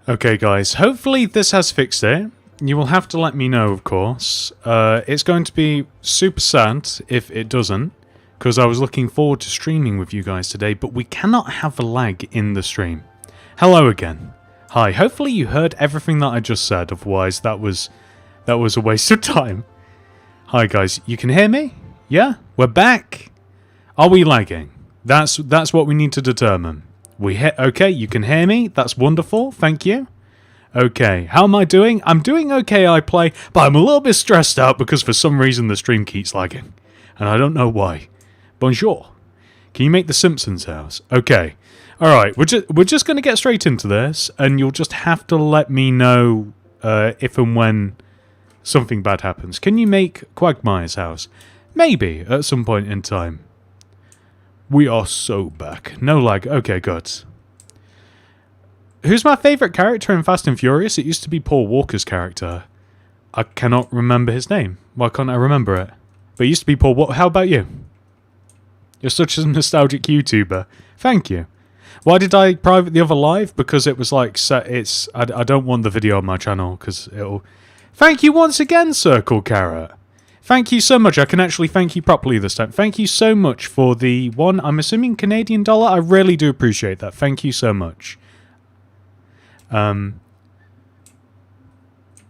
Okay, guys, hopefully this has fixed it. You will have to let me know, of course. It's going to be super sad if it doesn't, because I was looking forward to streaming with you guys today, but we cannot have a lag in the stream. Hello again. Hi, hopefully you heard everything that I just said, otherwise that was a waste of time. Hi guys, you can hear me? Yeah? We're back? Are we lagging? That's what we need to determine. Okay, you can hear me. That's wonderful. Thank you. Okay, how am I doing? I'm doing okay, I play, but I'm a little bit stressed out because for some reason the stream keeps lagging. And I don't know why. Bonjour. Can you make the Simpsons house? Okay. Alright, we're just going to get straight into this, and you'll just have to let me know if and when something bad happens. Can you make Quagmire's house? Maybe, at some point in time. We are so back. No lag. Okay, good. Who's my favourite character in Fast and Furious? It used to be Paul Walker's character. I cannot remember his name. Why can't I remember it? But it used to be Paul Walker. How about you? You're such a nostalgic YouTuber. Thank you. Why did I private the other live? Because it was like... I don't want the video on my channel because it'll... Thank you once again, Circle Carrot. Thank you so much. I can actually thank you properly this time. Thank you so much for the one, I'm assuming Canadian dollar. I really do appreciate that. Thank you so much. Who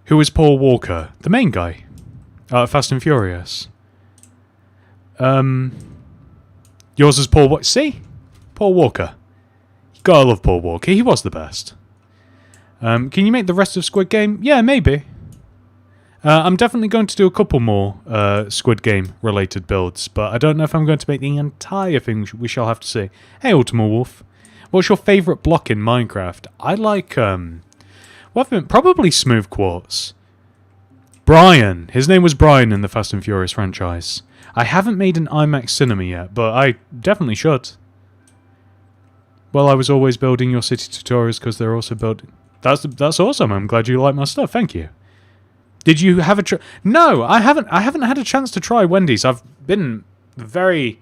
is Paul Walker? The main guy. Fast and Furious. Yours is Paul what? See? Paul Walker. You gotta love Paul Walker. He was the best. Can you make the rest of Squid Game? Yeah, maybe. I'm definitely going to do a couple more Squid Game related builds, but I don't know if I'm going to make the entire thing. We shall have to see. Hey, Ultima Wolf. What's your favourite block in Minecraft? I like, probably Smooth Quartz. Brian. His name was Brian in the Fast and Furious franchise. I haven't made an IMAX cinema yet, but I definitely should. Well, I was always building your city tutorials because they're also building... That's awesome. I'm glad you like my stuff. Thank you. Did you have a No, I haven't had a chance to try Wendy's. I've been very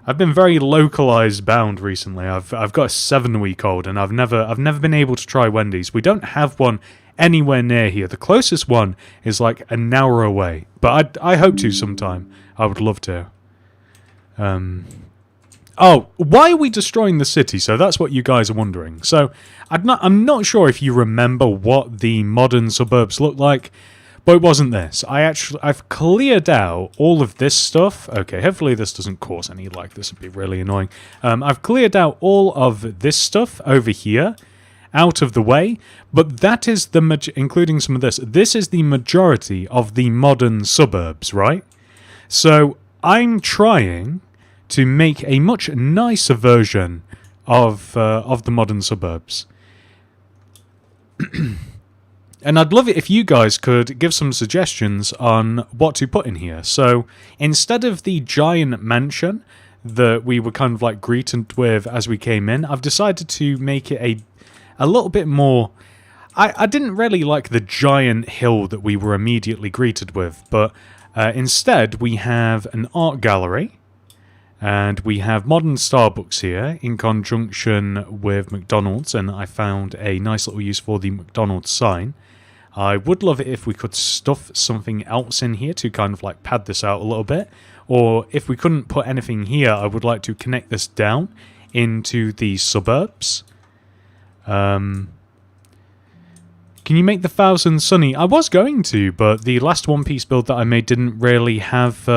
localized bound recently. I've got a 7-week-old and I've never been able to try Wendy's. We don't have one anywhere near here. The closest one is like an hour away. But I hope to sometime. I would love to. Oh, why are we destroying the city? So that's what you guys are wondering. So I'm not sure if you remember what the modern suburbs look like. But it wasn't this. I've cleared out all of this stuff. Okay, hopefully this doesn't cause any lag. This would be really annoying. I've cleared out all of this stuff over here out of the way. But that is including some of this. This is the majority of the modern suburbs, right? So I'm trying to make a much nicer version of the modern suburbs. And I'd love it if you guys could give some suggestions on what to put in here. So instead of the giant mansion that we were kind of like greeted with as we came in, I've decided to make it a little bit more... I didn't really like the giant hill that we were immediately greeted with, but instead we have an art gallery. And we have modern Starbucks here in conjunction with McDonald's, and I found a nice little use for the McDonald's sign. I would love it if we could stuff something else in here to kind of like pad this out a little bit. Or if we couldn't put anything here, I would like to connect this down into the suburbs. Can you make the 1,000 sunny? I was going to, but the last One Piece build that I made didn't really have...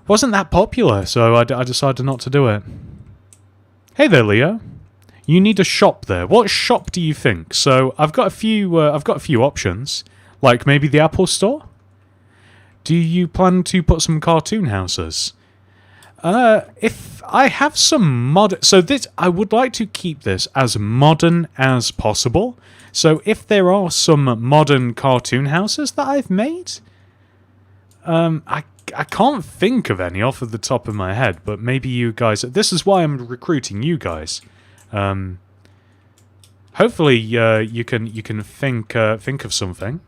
wasn't that popular, so I decided not to do it. Hey there, Leo. You need a shop there. What shop do you think? So I've got a few options, like maybe the Apple Store. Do you plan to put some cartoon houses? If I have some I would like to keep this as modern as possible. So if there are some modern cartoon houses that I've made, I can't think of any off of the top of my head, but maybe you guys... This is why I'm recruiting you guys. Hopefully you can think of something.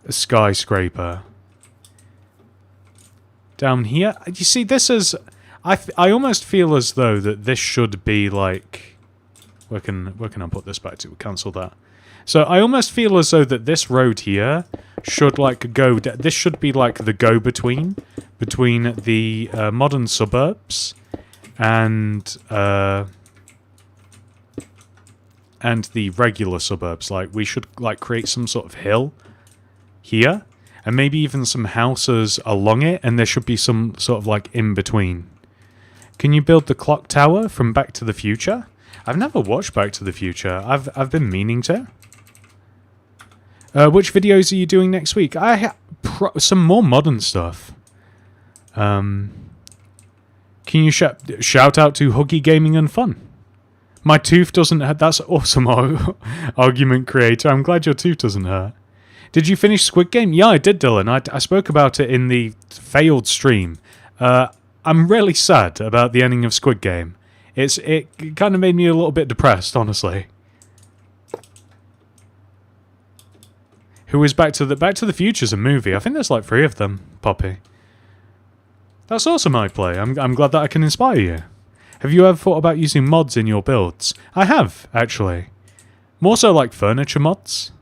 A skyscraper. Down here. You see, this is... I almost feel as though that this should be like... Where can I put this back to? Cancel that. So I almost feel as though that this road here should like go. This should be like the go-between between the modern suburbs and the regular suburbs. Like we should like create some sort of hill here, and maybe even some houses along it, and there should be some sort of like in between. Can you build the clock tower from Back to the Future? I've never watched Back to the Future. I've been meaning to. Which videos are you doing next week? Some more modern stuff. Can you shout out to Huggy Gaming and Fun? My tooth doesn't hurt. That's awesome, argument creator. I'm glad your tooth doesn't hurt. Did you finish Squid Game? Yeah, I did, Dylan. I spoke about it in the failed stream. I'm really sad about the ending of Squid Game. It kind of made me a little bit depressed, honestly. Who is Back to the Future's a movie? I think there's like 3 of them, Poppy. That's awesome, iPlay. I'm glad that I can inspire you. Have you ever thought about using mods in your builds? I have, actually. More so like furniture mods.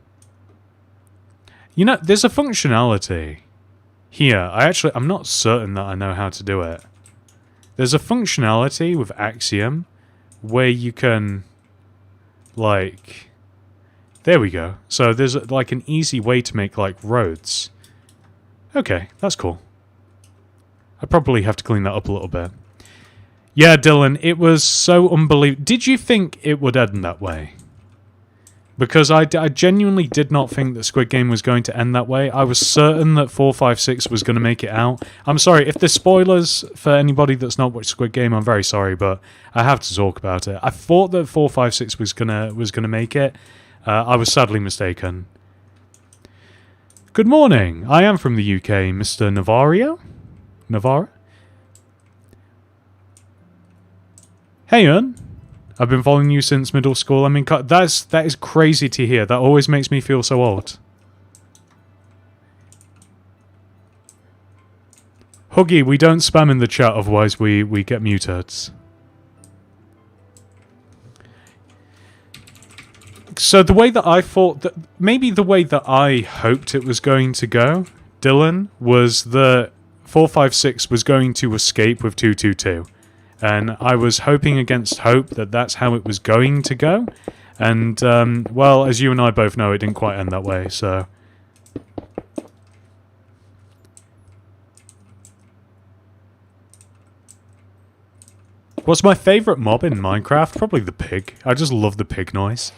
You know, there's a functionality here. I'm not certain that I know how to do it. There's a functionality with Axiom where you can, like... There we go. So there's like an easy way to make like roads. Okay, that's cool. I probably have to clean that up a little bit. Yeah, Dylan, it was so unbelievable. Did you think it would end that way? Because I genuinely did not think that Squid Game was going to end that way. I was certain that 456 was going to make it out. I'm sorry, if there's spoilers for anybody that's not watched Squid Game, I'm very sorry, but I have to talk about it. I thought that 456 was gonna make it. I was sadly mistaken. Good morning. I am from the UK, Mr. Navarro? Navarro? Hey, Ern. I've been following you since middle school. I mean, that is crazy to hear. That always makes me feel so old. Huggy, we don't spam in the chat, otherwise we get muted. So the way that I thought that... Maybe the way that I hoped it was going to go, Dylan, was that 456 was going to escape with 222. And I was hoping against hope that that's how it was going to go. And, well, as you and I both know, it didn't quite end that way, so... What's my favourite mob in Minecraft? Probably the pig. I just love the pig noise.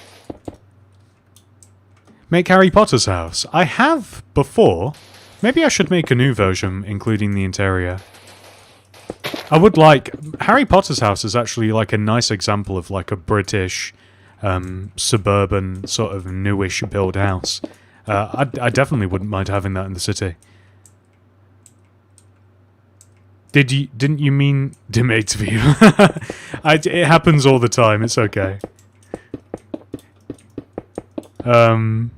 Make Harry Potter's house. I have before. Maybe I should make a new version, including the interior. I would like... Harry Potter's house is actually like a nice example of like a British suburban sort of newish build house. I definitely wouldn't mind having that in the city. Didn't you mean Dimate view? It happens all the time, it's okay. I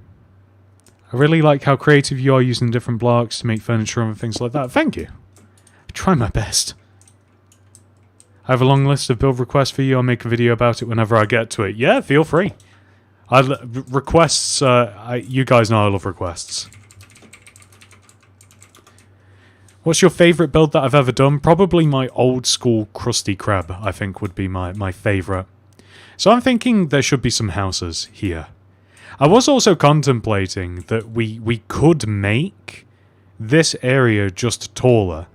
really like how creative you are using different blocks to make furniture and things like that. Thank you. I try my best. I have a long list of build requests for you. I'll make a video about it whenever I get to it. Yeah, feel free. Requests, you guys know I love requests. What's your favourite build that I've ever done? Probably my old school Krusty Krab, I think, would be my favourite. So I'm thinking there should be some houses here. I was also contemplating that we could make this area just taller.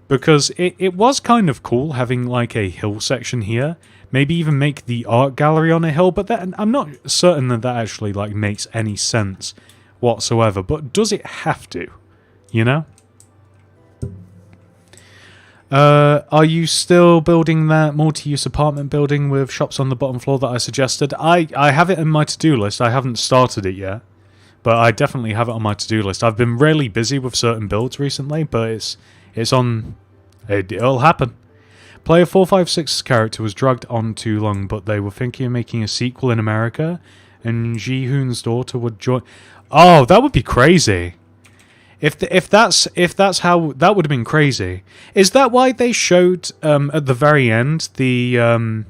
Because it was kind of cool having like a hill section here. Maybe even make the art gallery on a hill, but I'm not certain that actually like makes any sense whatsoever. But does it have to? You know? Are you still building that multi-use apartment building with shops on the bottom floor that I suggested? I have it in my to-do list. I haven't started it yet. But I definitely have it on my to-do list. I've been really busy with certain builds recently, but it's on... It'll happen. Player 456's character was dragged on too long, but they were thinking of making a sequel in America, and Ji-hoon's daughter would join... Oh, that would be crazy. If that's how... That would have been crazy. Is that why they showed, at the very end, the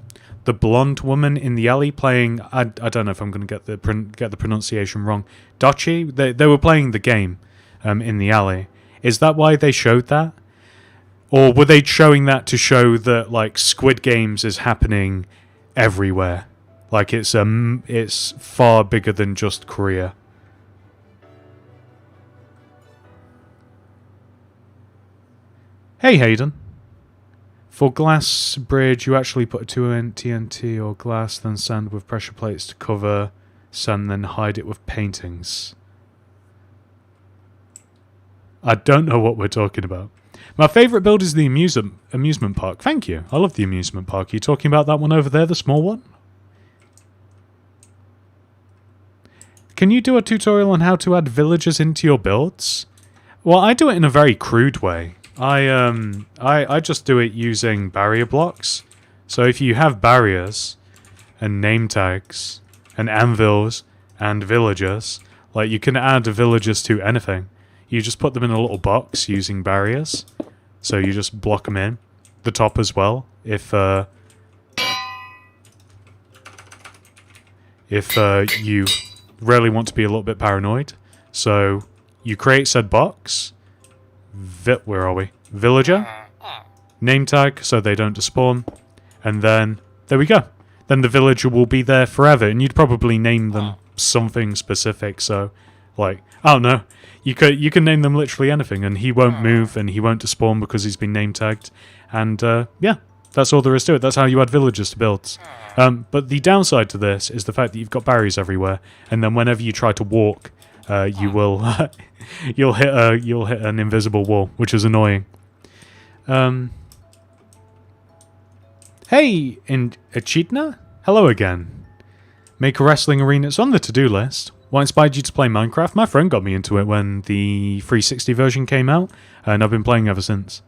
the blonde woman in the alley playing. I don't know if I'm going to get the pronunciation wrong. Dachi. They were playing the game in the alley. Is that why they showed that? Or were they showing that to show that like Squid Games is happening everywhere? Like it's far bigger than just Korea. Hey Hayden. For glass bridge, you actually put a 2 TNT or glass, then sand with pressure plates to cover, sand, then hide it with paintings. I don't know what we're talking about. My favourite build is the amusement park. Thank you. I love the amusement park. Are you talking about that one over there, the small one? Can you do a tutorial on how to add villagers into your builds? Well, I do it in a very crude way. I just do it using barrier blocks. So if you have barriers and name tags and anvils and villagers, like you can add villagers to anything. You just put them in a little box using barriers. So you just block them in. The top as well. If you really want to be a little bit paranoid. So you create said box. Where are we? Villager. Name tag so they don't despawn. And then, there we go. Then the villager will be there forever. And you'd probably name them something specific. So, like, I don't know. You can name them literally anything. And he won't move and he won't despawn because he's been name tagged. And, yeah. That's all there is to it. That's how you add villagers to builds. But the downside to this is the fact that you've got barriers everywhere. And then whenever you try to walk, you will... you'll hit an invisible wall, which is annoying. Hey, in Echidna? Hello again. Make a wrestling arena. It's on the to-do list. What inspired you to play Minecraft? My friend got me into it when the 360 version came out, and I've been playing ever since.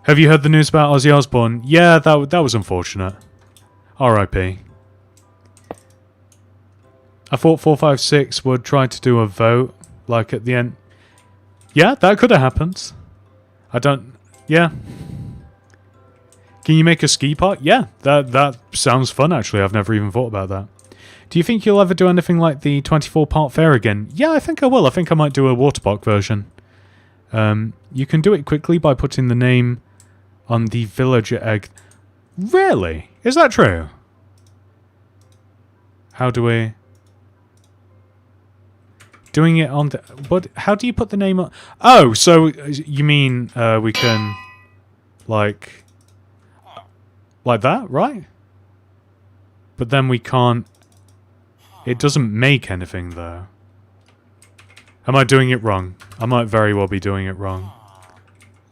Have you heard the news about Ozzy Osbourne? Yeah, that was unfortunate. R.I.P. I thought 456 would try to do a vote, like at the end. Yeah, that could have happened. I don't... Yeah. Can you make a ski park? Yeah, that sounds fun, actually. I've never even thought about that. Do you think you'll ever do anything like the 24-part fair again? Yeah, I think I will. I think I might do a water park version. You can do it quickly by putting the name on the villager egg. Really? Is that true? How do we... Doing it on... But how do you put the name on... Oh, so you mean we can... Like that, right? But then we can't... It doesn't make anything, though. Am I doing it wrong? I might very well be doing it wrong.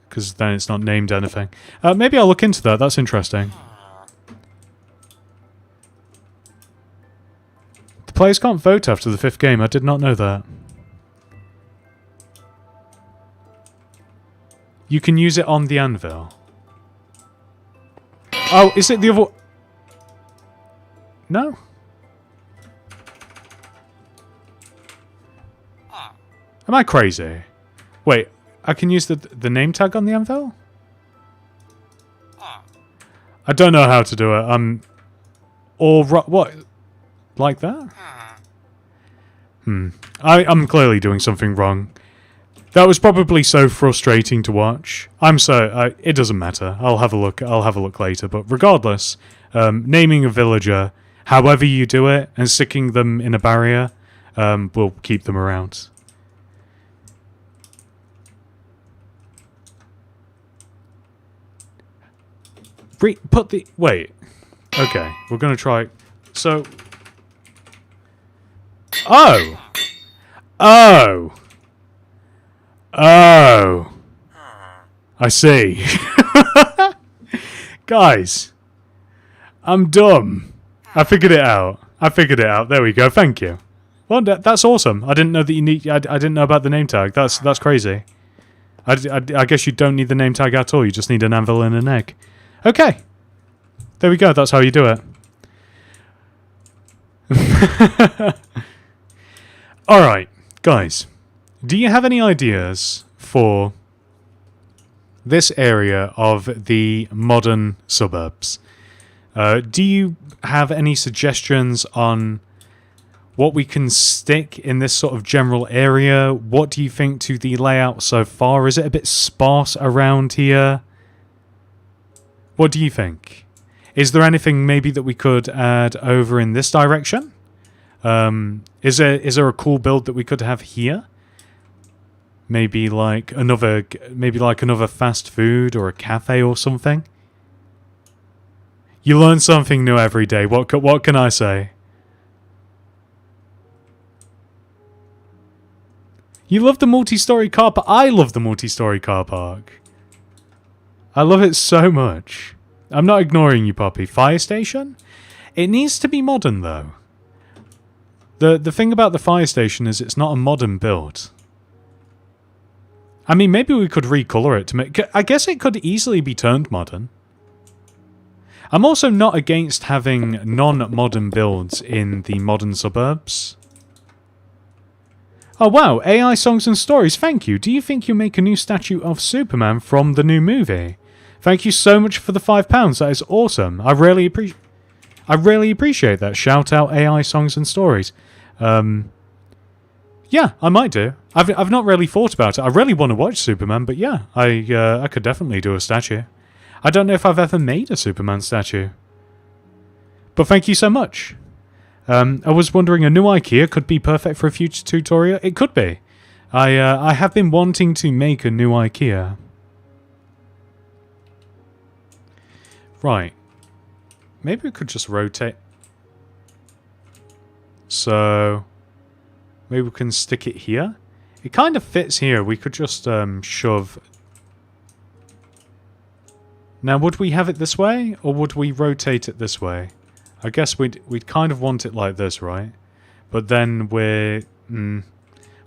Because then it's not named anything. Maybe I'll look into that. That's interesting. The players can't vote after the 5th game. I did not know that. You can use it on the anvil. Oh, is it the other... No? Am I crazy? Wait, I can use the name tag on the anvil? I don't know how to do it. Or what? Like that? I'm clearly doing something wrong. That was probably so frustrating to watch. It doesn't matter. I'll have a look. I'll have a look later. But regardless, naming a villager, however you do it, and sticking them in a barrier, will keep them around. Wait. Okay, we're gonna try. So. Oh. I see. Guys. I'm dumb. I figured it out. There we go. Thank you. Well, that's awesome. I didn't know that you need... I didn't know about the name tag. That's crazy. I guess you don't need the name tag at all. You just need an anvil and an egg. Okay. There we go. That's how you do it. Alright, guys. Do you have any ideas for this area of the modern suburbs? Do you have any suggestions on what we can stick in this sort of general area? What do you think to the layout so far? Is it a bit sparse around here? What do you think? Is there anything maybe that we could add over in this direction? Is there a cool build that we could have here? Maybe like another fast food or a cafe or something. You learn something new every day. What can I say? You love the multi-story car park. I love the multi-story car park. I love it so much. I'm not ignoring you, Poppy. Fire station? It needs to be modern, though. The thing about the fire station is it's not a modern build. I mean, maybe we could recolor it to make... I guess it could easily be turned modern. I'm also not against having non-modern builds in the modern suburbs. Oh wow, AI songs and stories, thank you. Do you think you'll make a new statue of Superman from the new movie? Thank you so much for the £5, that is awesome. I really appreciate that. Shout out AI songs and stories. Yeah, I might do. I've not really thought about it. I really want to watch Superman, but yeah, I could definitely do a statue. I don't know if I've ever made a Superman statue. But thank you so much. I was wondering, a new IKEA could be perfect for a future tutorial. It could be. I have been wanting to make a new IKEA. Right. Maybe we could just rotate. So maybe we can stick it here. It kind of fits here. We could just shove. Now, would we have it this way, or would we rotate it this way? I guess we'd kind of want it like this, right? But then we're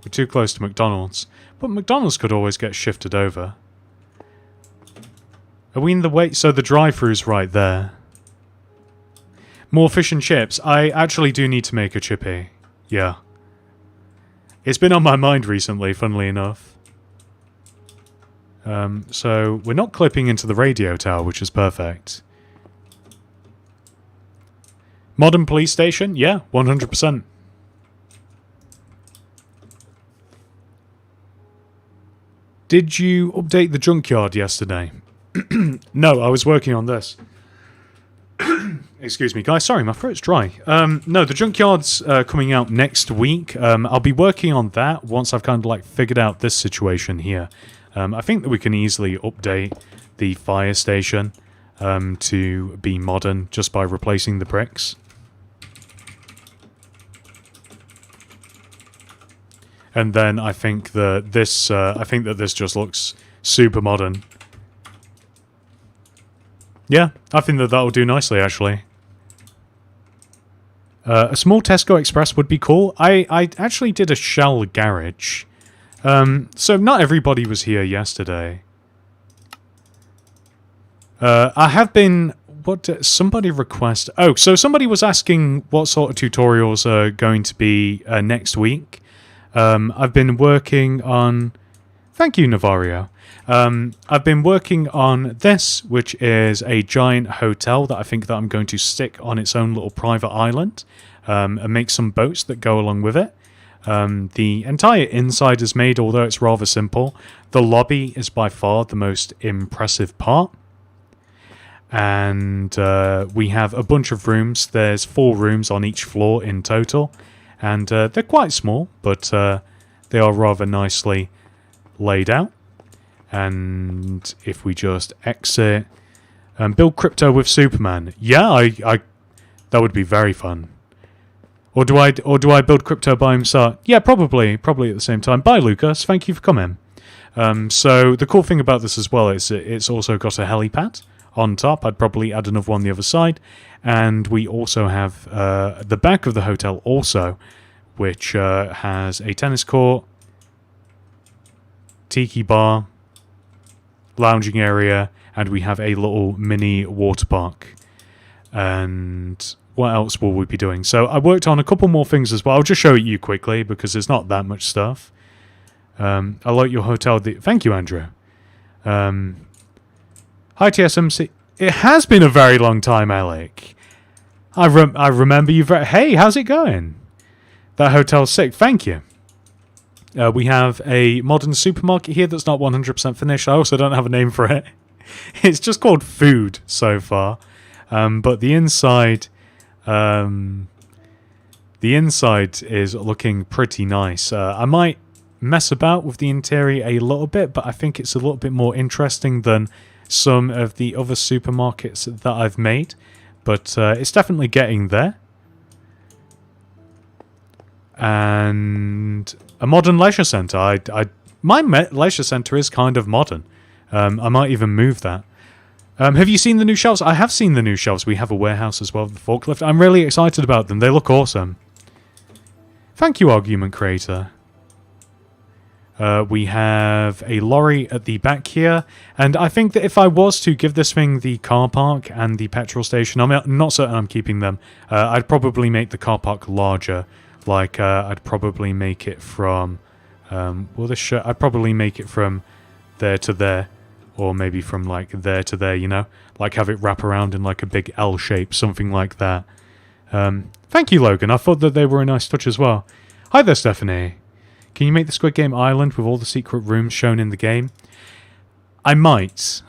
too close to McDonald's. But McDonald's could always get shifted over. Are we in the way? So the drive-thru's right there. More fish and chips. I actually do need to make a chippy. Yeah. It's been on my mind recently, funnily enough. So we're not clipping into the radio tower, which is perfect. Modern police station? Yeah, 100%. Did you update the Junkyard yesterday? No, I was working on this. Excuse me, guys. Sorry, my throat's dry. No, the Junkyard's coming out next week. I'll be working on that once I've kind of like figured out this situation here. I think that we can easily update the fire station to be modern just by replacing the bricks. And then I think that this just looks super modern. Yeah, I think that will do nicely, actually. A small Tesco Express would be cool. I actually did a Shell garage. So not everybody was here yesterday. I have been... What did somebody request? Oh, so somebody was asking what sort of tutorials are going to be next week. I've been working on... Thank you, Navario. I've been working on this, which is a giant hotel that I think that I'm going to stick on its own little private island and make some boats that go along with it. The entire inside is made, although it's rather simple. The lobby is by far the most impressive part. And we have a bunch of rooms. There's 4 rooms on each floor in total. And they're quite small, but they are rather nicely laid out. And if we just exit and build crypto with Superman, yeah, I that would be very fun. Or do I build crypto by himself? Yeah, probably at the same time. Bye, Lucas. Thank you for coming. So the cool thing about this as well is it's also got a helipad on top. I'd probably add another one on the other side. And we also have the back of the hotel also, which has a tennis court, tiki bar, lounging area, and we have a little mini water park. And what else will we be doing? So I worked on a couple more things as well. I'll just show it you quickly because there's not that much stuff. I like your hotel. Thank you, Andrew. Hi, TSMC. It has been a very long time, Alec. I remember you very... Hey, how's it going? That hotel's sick. Thank you. We have a modern supermarket here that's not 100% finished. I also don't have a name for it. It's just called Food so far. But the inside... the inside is looking pretty nice. I might mess about with the interior a little bit, but I think it's a little bit more interesting than some of the other supermarkets that I've made. But it's definitely getting there. And a modern leisure centre. My leisure centre is kind of modern. I might even move that. Have you seen the new shelves? I have seen the new shelves. We have a warehouse as well with the forklift. I'm really excited about them. They look awesome. Thank you, Argument Creator. We have a lorry at the back here. And I think that if I was to give this thing the car park and the petrol station, I'm not certain I'm keeping them. I'd probably make the car park larger. Like, I'd probably make it from... I'd probably make it from there to there. Or maybe from, like, there to there, you know? Like, have it wrap around in, like, a big L shape. Something like that. Thank you, Logan. I thought that they were a nice touch as well. Hi there, Stephanie. Can you make the Squid Game Island with all the secret rooms shown in the game? I might.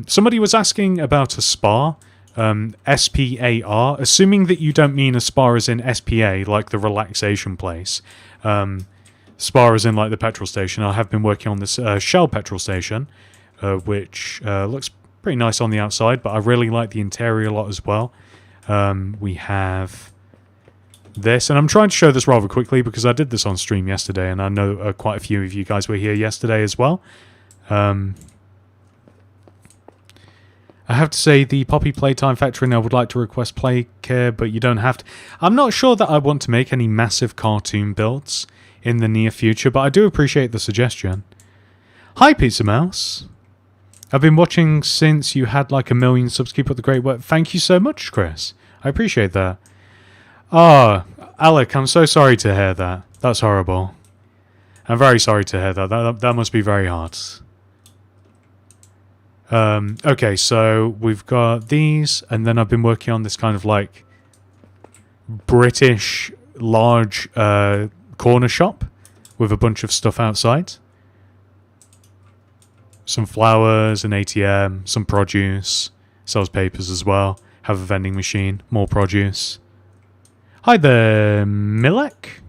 Somebody was asking about a spa. S-P-A-R. Assuming that you don't mean a spa as in S-P-A, like the relaxation place. Spa as in, like, the petrol station. I have been working on this Shell petrol station, which looks pretty nice on the outside, but I really like the interior a lot as well. We have... this, and I'm trying to show this rather quickly because I did this on stream yesterday, and I know quite a few of you guys were here yesterday as well. I have to say, the Poppy Playtime Factory, I would like to request play care, but you don't have to. I'm not sure that I want to make any massive cartoon builds in the near future, but I do appreciate the suggestion. Hi, Pizza Mouse. I've been watching since you had like 1 million subs. Keep up the great work. Thank you so much, Chris. I appreciate that. Oh, Alec, I'm so sorry to hear that. That's horrible. I'm very sorry to hear that. That must be very hard. Okay, so we've got these, and then I've been working on this kind of like British large corner shop with a bunch of stuff outside. Some flowers, an ATM, some produce, sells papers as well, have a vending machine, more produce. Hi there, Milek?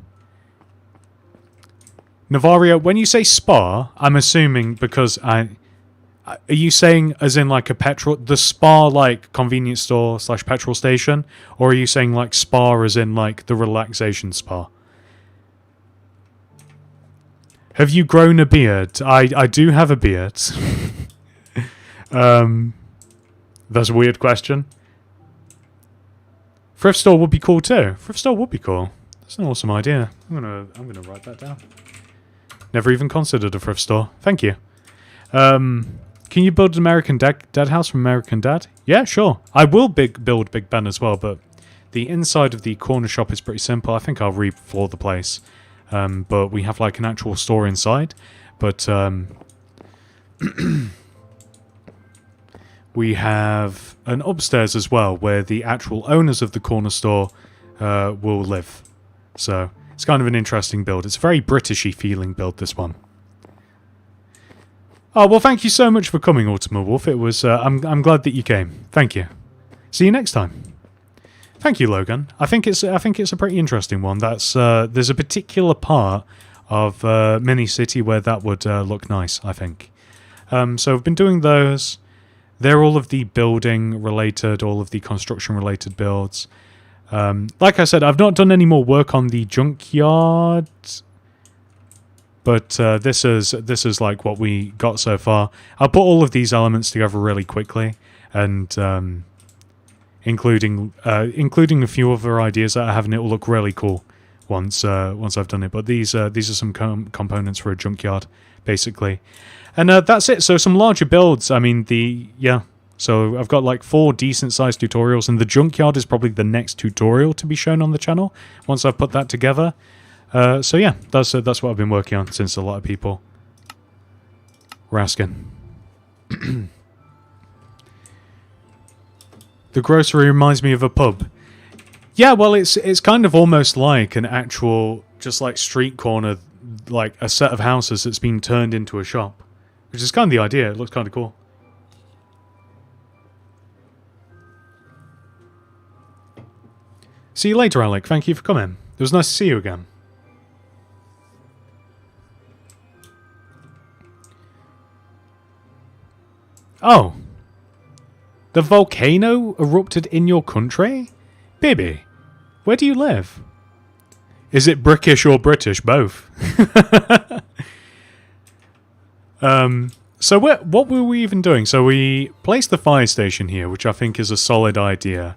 Navario, when you say spa, I'm assuming because are you saying as in like a petrol... the spa like convenience store / petrol station? Or are you saying like spa as in like the relaxation spa? Have you grown a beard? I do have a beard. That's a weird question. Thrift store would be cool too. Thrift store would be cool. That's an awesome idea. I'm gonna write that down. Never even considered a thrift store. Thank you. Can you build an American Dad house from American Dad? Yeah, sure. I will build Big Ben as well, but the inside of the corner shop is pretty simple. I think I'll re-floor the place. But we have like an actual store inside. But we have an upstairs as well, where the actual owners of the corner store will live. So it's kind of an interesting build. It's a very Britishy feeling build, this one. Oh, well, thank you so much for coming, Ultima Wolf. It was, I'm glad that you came. Thank you. See you next time. Thank you, Logan. I think it's a pretty interesting one. That's there's a particular part of Mini City where that would look nice, I think. So I've been doing those. They're all of the building related, all of the construction related builds. Like I said, I've not done any more work on the Junkyard. But this is like what we got so far. I'll put all of these elements together really quickly, and including a few other ideas that I have, and it will look really cool once I've done it. But these are some components for a junkyard, basically, and that's it. So some larger builds. I mean, so I've got like 4 decent sized tutorials, and the junkyard is probably the next tutorial to be shown on the channel once I've put that together. So yeah, that's what I've been working on since a lot of people were asking. The grocery reminds me of a pub. Yeah, well, it's kind of almost like an actual, just like street corner, like a set of houses that's been turned into a shop. Which is kind of the idea. It looks kind of cool. See you later, Alec. Thank you for coming. It was nice to see you again. Oh. The volcano erupted in your country? Baby, where do you live? Is it Brickish or British? Both. So what were we even doing? So we placed the fire station here, which I think is a solid idea.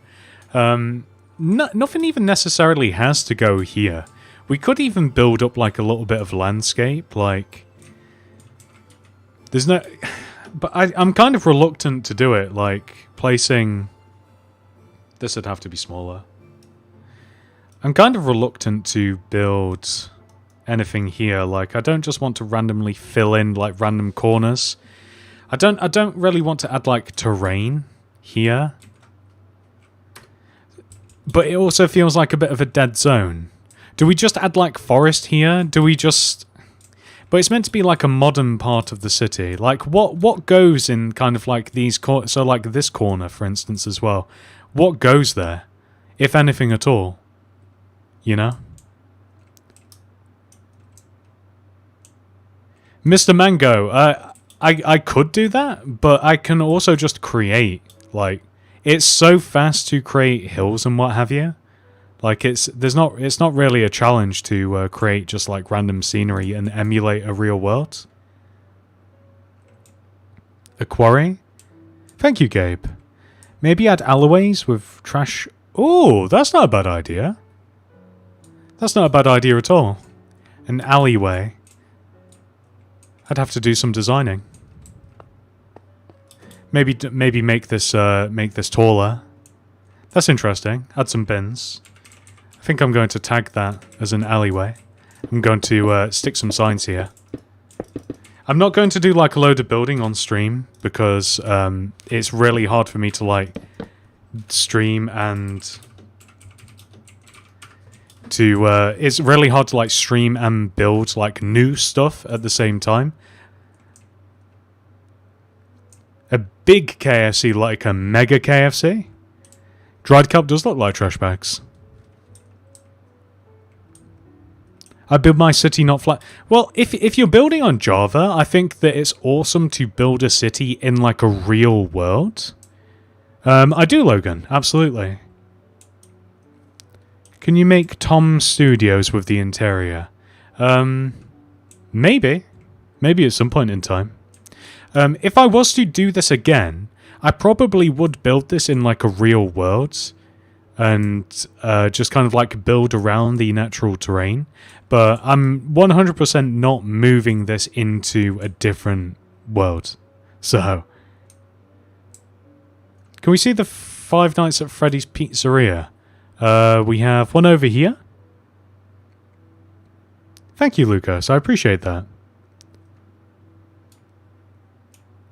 Nothing even necessarily has to go here. We could even build up like a little bit of landscape, like... There's no... But I'm kind of reluctant to do it, like placing... This would have to be smaller. I'm kind of reluctant to build anything here. Like, I don't just want to randomly fill in like random corners. I don't really want to add like terrain here. But it also feels like a bit of a dead zone. Do we just add like forest here? Do we just... But it's meant to be like a modern part of the city. Like what goes in kind of like these so like this corner, for instance, as well. What goes there, if anything at all? You know? Mr. Mango, I could do that, but I can also just create, like, it's so fast to create hills and what have you. Like, it's not really a challenge to create just like random scenery and emulate a real world. A quarry? Thank you, Gabe. Maybe add alleyways with trash. Oh, that's not a bad idea. That's not a bad idea at all. An alleyway. I'd have to do some designing. Maybe make this taller. That's interesting. Add some bins. I think I'm going to tag that as an alleyway. I'm going to stick some signs here. I'm not going to do like a load of building on stream because it's really hard for me to like stream and to it's really hard to like stream and build like new stuff at the same time. A big KFC, like a mega KFC. Dried kelp does look like trash bags. I build my city not flat. Well, if you're building on Java, I think that it's awesome to build a city in like a real world. I do, Logan. Absolutely. Can you make Tom Studios with the interior? Maybe. Maybe at some point in time. If I was to do this again, I probably would build this in like a real world. And just kind of like build around the natural terrain. But I'm 100% not moving this into a different world. So, can we see the Five Nights at Freddy's Pizzeria? We have one over here. Thank you, Lucas. I appreciate that.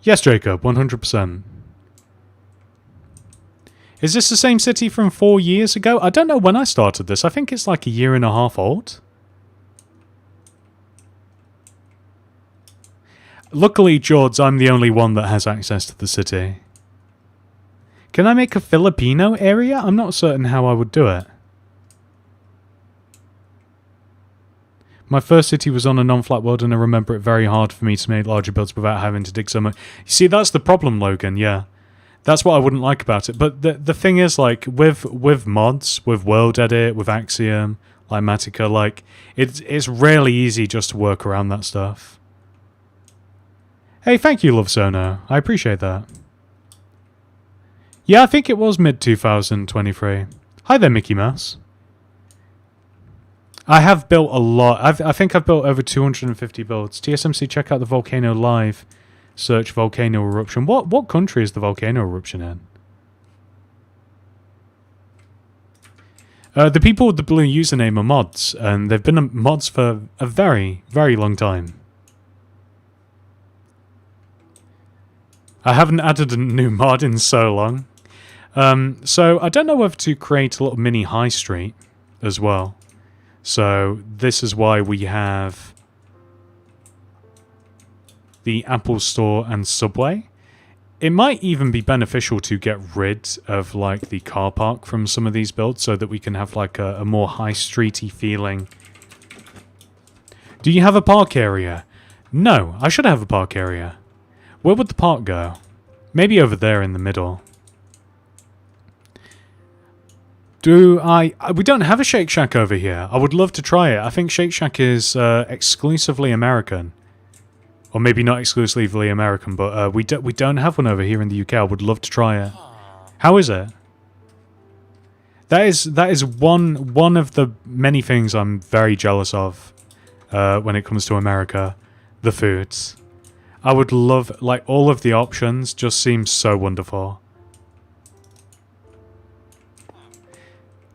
Yes, Jacob, 100%. Is this the same city from 4 years ago? I don't know when I started this. I think it's like a year and a half old. Luckily, George, I'm the only one that has access to the city. Can I make a Filipino area? I'm not certain how I would do it. My first city was on a non-flat world and I remember it very hard for me to make larger builds without having to dig so much. You see, that's the problem, Logan, yeah. That's what I wouldn't like about it. But the thing is, like, with mods, with World Edit, with Axiom, like Matica, like, it's really easy just to work around that stuff. Hey, thank you, Love Sono. I appreciate that. Yeah, I think it was mid-2023. Hi there, Mickey Mouse. I have built a lot. I think I've built over 250 builds. TSMC, check out the Volcano Live. Search volcano eruption. What country is the volcano eruption in? The people with the blue username are mods, and they've been mods for a very, very long time. I haven't added a new mod in so long. So I don't know whether to create a little mini high street as well. So this is why we have the Apple Store and Subway. It might even be beneficial to get rid of like the car park from some of these builds so that we can have like a more high streety feeling. Do you have a park area? No, I should have a park area. Where would the park go? Maybe over there in the middle. We don't have a Shake Shack over here. I would love to try it. I think Shake Shack is exclusively American. Or maybe not exclusively American, but we don't have one over here in the UK. I would love to try it. How is it? That is one of the many things I'm very jealous of when it comes to America. The foods. I would love, like, all of the options just seem so wonderful.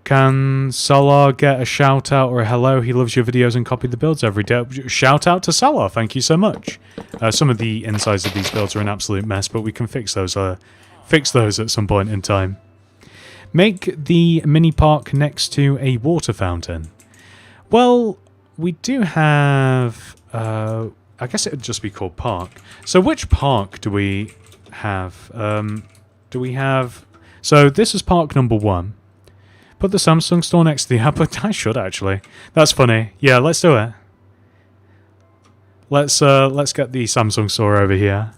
Can Salah get a shout out or a hello? He loves your videos and copy the builds every day. Shout out to Salah, thank you so much. Some of the insides of these builds are an absolute mess, but we can fix those at some point in time. Make the mini park next to a water fountain. Well, we do have... I guess it would just be called park. So which park do we have? So this is park number 1. Put the Samsung store next to the Apple. I should actually. That's funny. Yeah, let's do it. Let's get the Samsung store over here.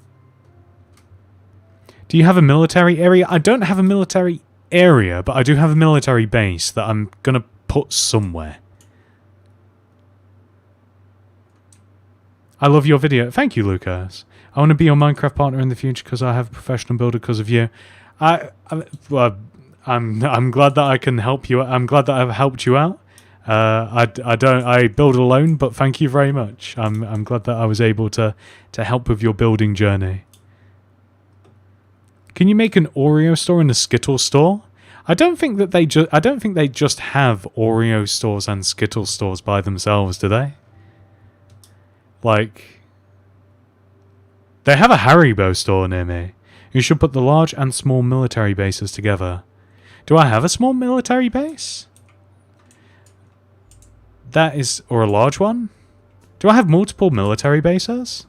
Do you have a military area? I don't have a military area, but I do have a military base that I'm gonna put somewhere. I love your video. Thank you, Lucas. I want to be your Minecraft partner in the future because I have a professional builder because of you. I'm glad that I can help you. I'm glad that I've helped you out. I build alone, but thank you very much. I'm glad that I was able to help with your building journey. Can you make an Oreo store and a Skittle store? I don't think they just have Oreo stores and Skittle stores by themselves, do they? Like, they have a Haribo store near me. You should put the large and small military bases together. Do I have a small military base? That is... or a large one? Do I have multiple military bases?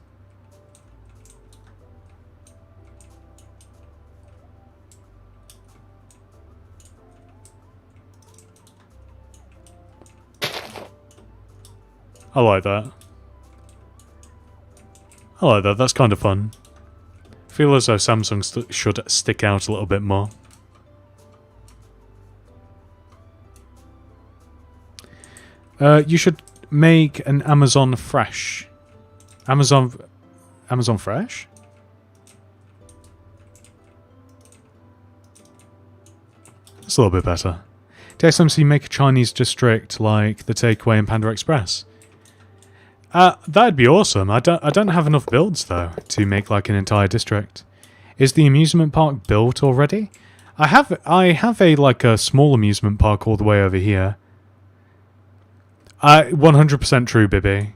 I like that. I like that, that's kind of fun. I feel as though Samsung should stick out a little bit more. You should make an Amazon Fresh. Amazon Fresh? That's a little bit better. TSMC make a Chinese district like the Takeaway and Panda Express. That'd be awesome. I don't have enough builds though to make like an entire district. Is the amusement park built already? I have a small amusement park all the way over here. 100% true, Bibby.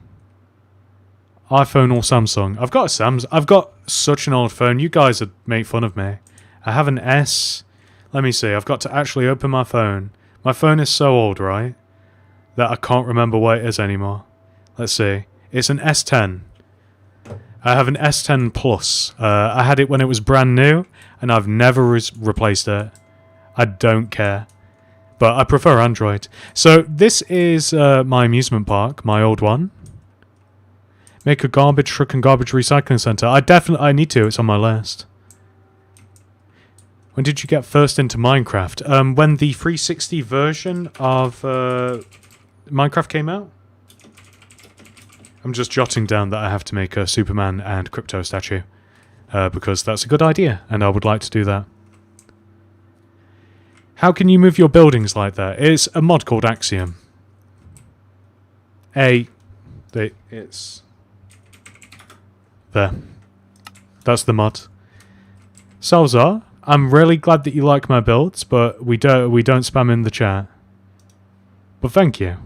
iPhone or Samsung? I've got such an old phone. You guys would make fun of me. I have an S. Let me see. I've got to actually open my phone. My phone is so old, right, that I can't remember what it is anymore. Let's see. It's an S10. I have an S10 Plus. I had it when it was brand new, and I've never replaced it. I don't care. But I prefer Android. So this is my amusement park, my old one. Make a garbage truck and garbage recycling centre. I need to. It's on my list. When did you get first into Minecraft? When the 360 version of Minecraft came out. I'm just jotting down that I have to make a Superman and Crypto statue. Because that's a good idea, and I would like to do that. How can you move your buildings like that? It's a mod called Axiom. It's... there. That's the mod. Salzar, I'm really glad that you like my builds, but we don't spam in the chat. But thank you.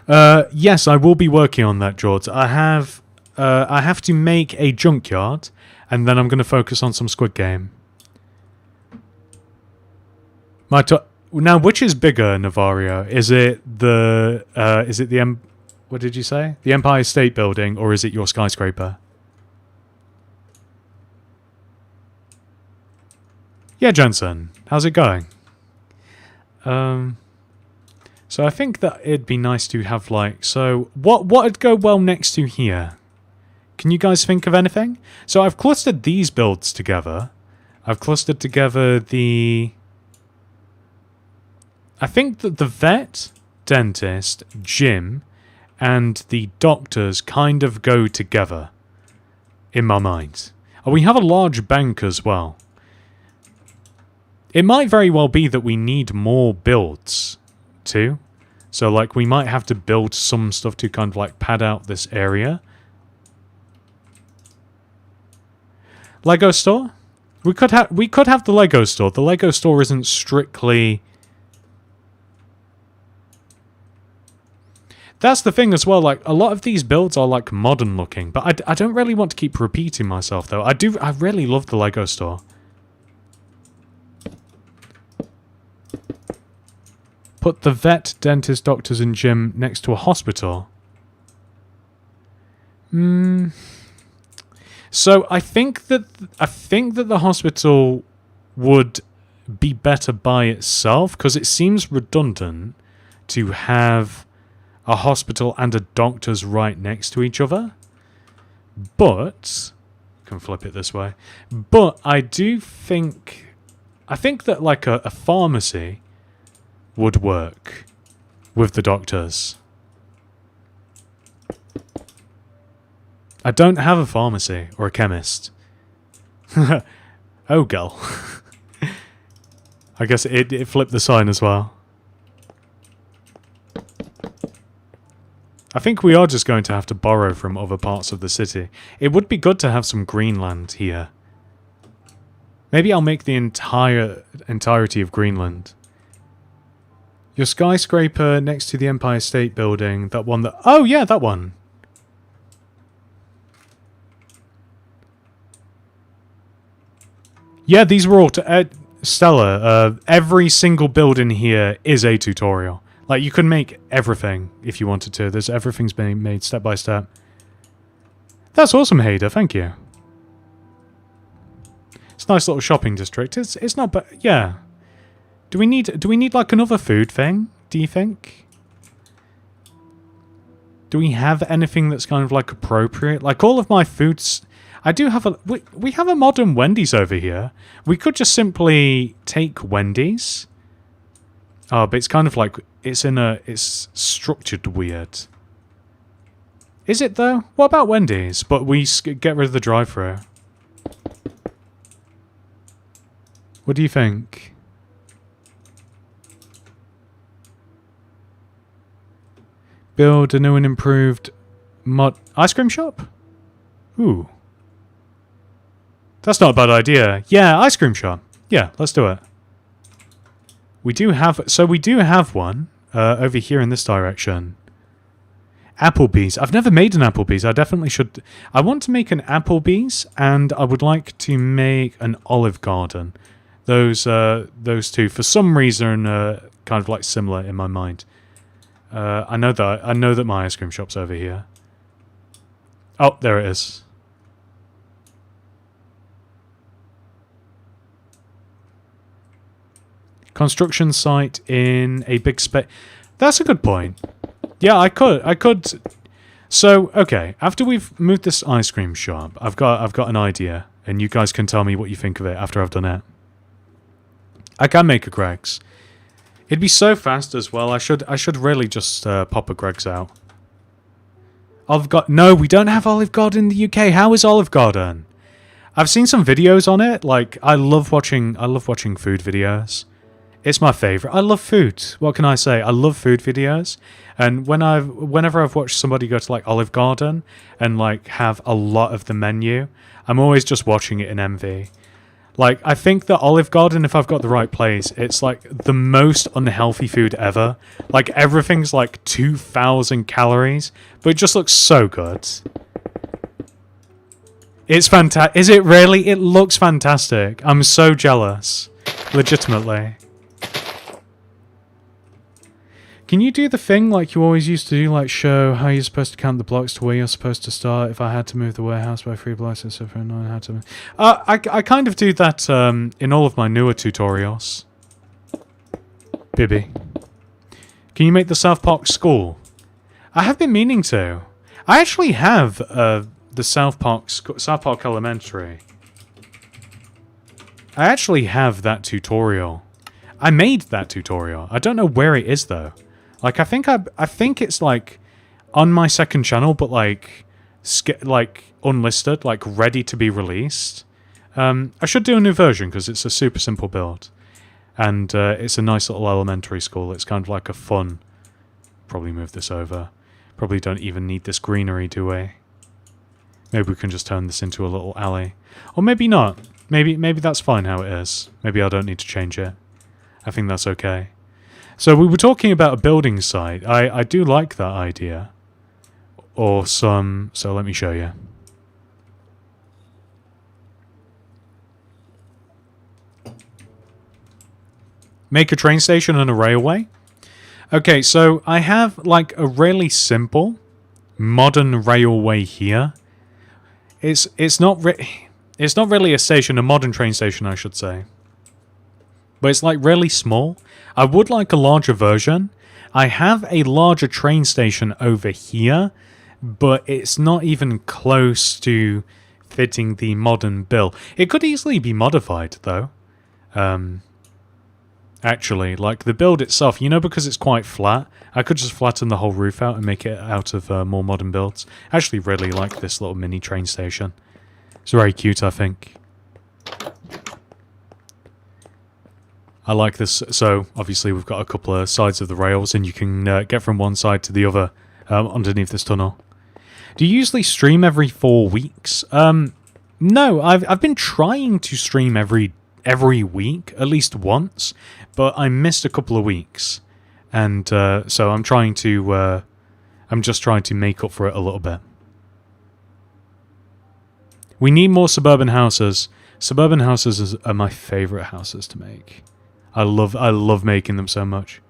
Yes, I will be working on that, George. I have I have to make a junkyard, and then I'm going to focus on some Squid Game. Now, which is bigger, Navario? Is it the what did you say? The Empire State Building, or is it your skyscraper? Yeah, Jensen. How's it going? So I think that it'd be nice to have like... So, what would go well next to here? Can you guys think of anything? So I've clustered these builds together. I've clustered together the... I think that the vet, dentist, gym, and the doctors kind of go together. In my mind. Oh, we have a large bank as well. It might very well be that we need more builds, too. So, like, we might have to build some stuff to kind of, like, pad out this area. Lego store? We could have the Lego store. The Lego store isn't strictly... That's the thing as well, like, a lot of these builds are, like, modern looking. But I don't really want to keep repeating myself, though. I really love the Lego store. Put the vet, dentist, doctors, and gym next to a hospital. So I think that the hospital would be better by itself, because it seems redundant to have a hospital and a doctor's right next to each other. But can flip it this way. But I think that like a pharmacy would work with the doctors. I don't have a pharmacy or a chemist. Oh, girl. I guess it flipped the sign as well. I think we are just going to have to borrow from other parts of the city. It would be good to have some Greenland here. Maybe I'll make the entirety of Greenland. Your skyscraper next to the Empire State Building, that one that... Oh, yeah, that one. Yeah, these were all... Stella, every single build in here is a tutorial. Like, you can make everything if you wanted to. Everything's being made step by step. That's awesome, Hader. Thank you. It's a nice little shopping district. It's not bad. Yeah. Do we need like another food thing? Do you think? Do we have anything that's kind of like appropriate? Like all of my foods, I do have a... We have a modern Wendy's over here. We could just simply take Wendy's. Oh, but it's kind of like... It's structured weird. Is it though? What about Wendy's? But we get rid of the drive-thru. What do you think? Build a new and improved ice cream shop? Ooh. That's not a bad idea. Yeah, ice cream shop. Yeah, let's do it. We do have one over here in this direction. Applebee's. I've never made an Applebee's. I definitely should. I want to make an Applebee's, and I would like to make an Olive Garden. Those two, for some reason, kind of like similar in my mind. I know that my ice cream shop's over here. Oh, there it is. Construction site in a big space. That's a good point. Yeah, I could. So, okay, after we've moved this ice cream shop, I've got an idea, and you guys can tell me what you think of it after I've done it. I can make a Greg's. It'd be so fast as well. I should really just pop a Greg's out. No, we don't have Olive Garden in the UK. How is Olive Garden? I've seen some videos on it. Like, I love watching food videos. It's my favourite. I love food. What can I say? I love food videos. And whenever I've watched somebody go to like Olive Garden and like have a lot of the menu, I'm always just watching it in envy. Like, I think that Olive Garden, if I've got the right place, it's like the most unhealthy food ever. Like, everything's like 2,000 calories, but it just looks so good. It's fantastic. Is it really? It looks fantastic. I'm so jealous. Legitimately. Can you do the thing like you always used to do, like show how you're supposed to count the blocks to where you're supposed to start? If I had to move the warehouse by 3 blocks, and so I had to. I kind of do that in all of my newer tutorials. Bibby, can you make the South Park school? I have been meaning to. I actually have the South Park Elementary. I actually have that tutorial. I made that tutorial. I don't know where it is though. Like I think it's like on my second channel, but like unlisted, like ready to be released. I should do a new version because it's a super simple build, and it's a nice little elementary school. It's kind of like a fun. Probably move this over. Probably don't even need this greenery, do we? Maybe we can just turn this into a little alley, or maybe not. Maybe that's fine how it is. Maybe I don't need to change it. I think that's okay. So we were talking about a building site. I do like that idea. Or some... So let me show you. Make a train station and a railway. Okay, so I have like a really simple modern railway here. It's not really a station, a modern train station, I should say. But it's like really small. I would like a larger version. I have a larger train station over here, but it's not even close to fitting the modern bill. It could easily be modified though. Actually, like the build itself, you know, because it's quite flat, I could just flatten the whole roof out and make it out of more modern builds. I actually really like this little mini train station. It's very cute, I think. I like this. So, obviously, we've got a couple of sides of the rails, and you can get from one side to the other underneath this tunnel. Do you usually stream every 4 weeks? No, I've been trying to stream every week, at least once, but I missed a couple of weeks. And so I'm trying to... I'm just trying to make up for it a little bit. We need more suburban houses. Suburban houses are my favourite houses to make. I love making them so much.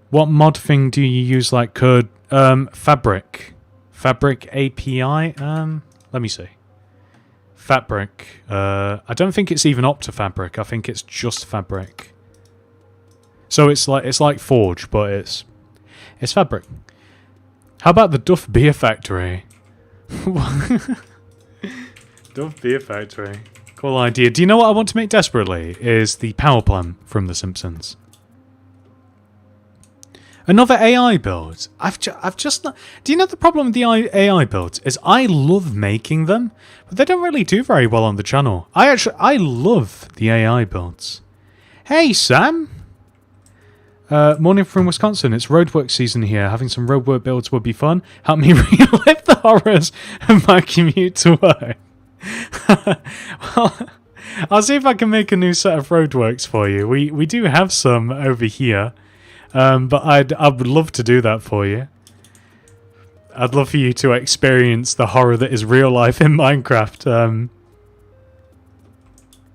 What mod thing do you use like code? Fabric. Fabric API? Let me see. Fabric. I don't think it's even up to Fabric. I think it's just Fabric. So it's like Forge, but it's Fabric. How about the Duff Beer Factory? Duff Beer Factory. Cool idea. Do you know what I want to make desperately? Is the power plant from The Simpsons. Another AI build. I've just not... Do you know the problem with the AI builds? Is I love making them, but they don't really do very well on the channel. I love the AI builds. Hey, Sam! Morning from Wisconsin. It's roadwork season here. Having some roadwork builds would be fun. Help me relive the horrors of my commute to work. Well, I'll see if I can make a new set of roadworks for you. We do have some over here. But I would love to do that for you. I'd love for you to experience the horror that is real life in Minecraft.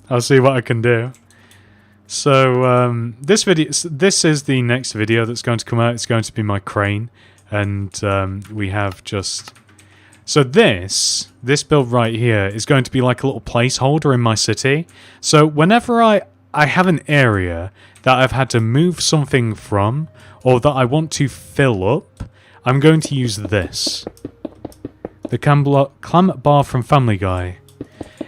I'll see what I can do. So this is the next video that's going to come out. It's going to be my crane, and we have just... So this build right here is going to be like a little placeholder in my city. So whenever I have an area that I've had to move something from, or that I want to fill up, I'm going to use this. The clam bar from Family Guy.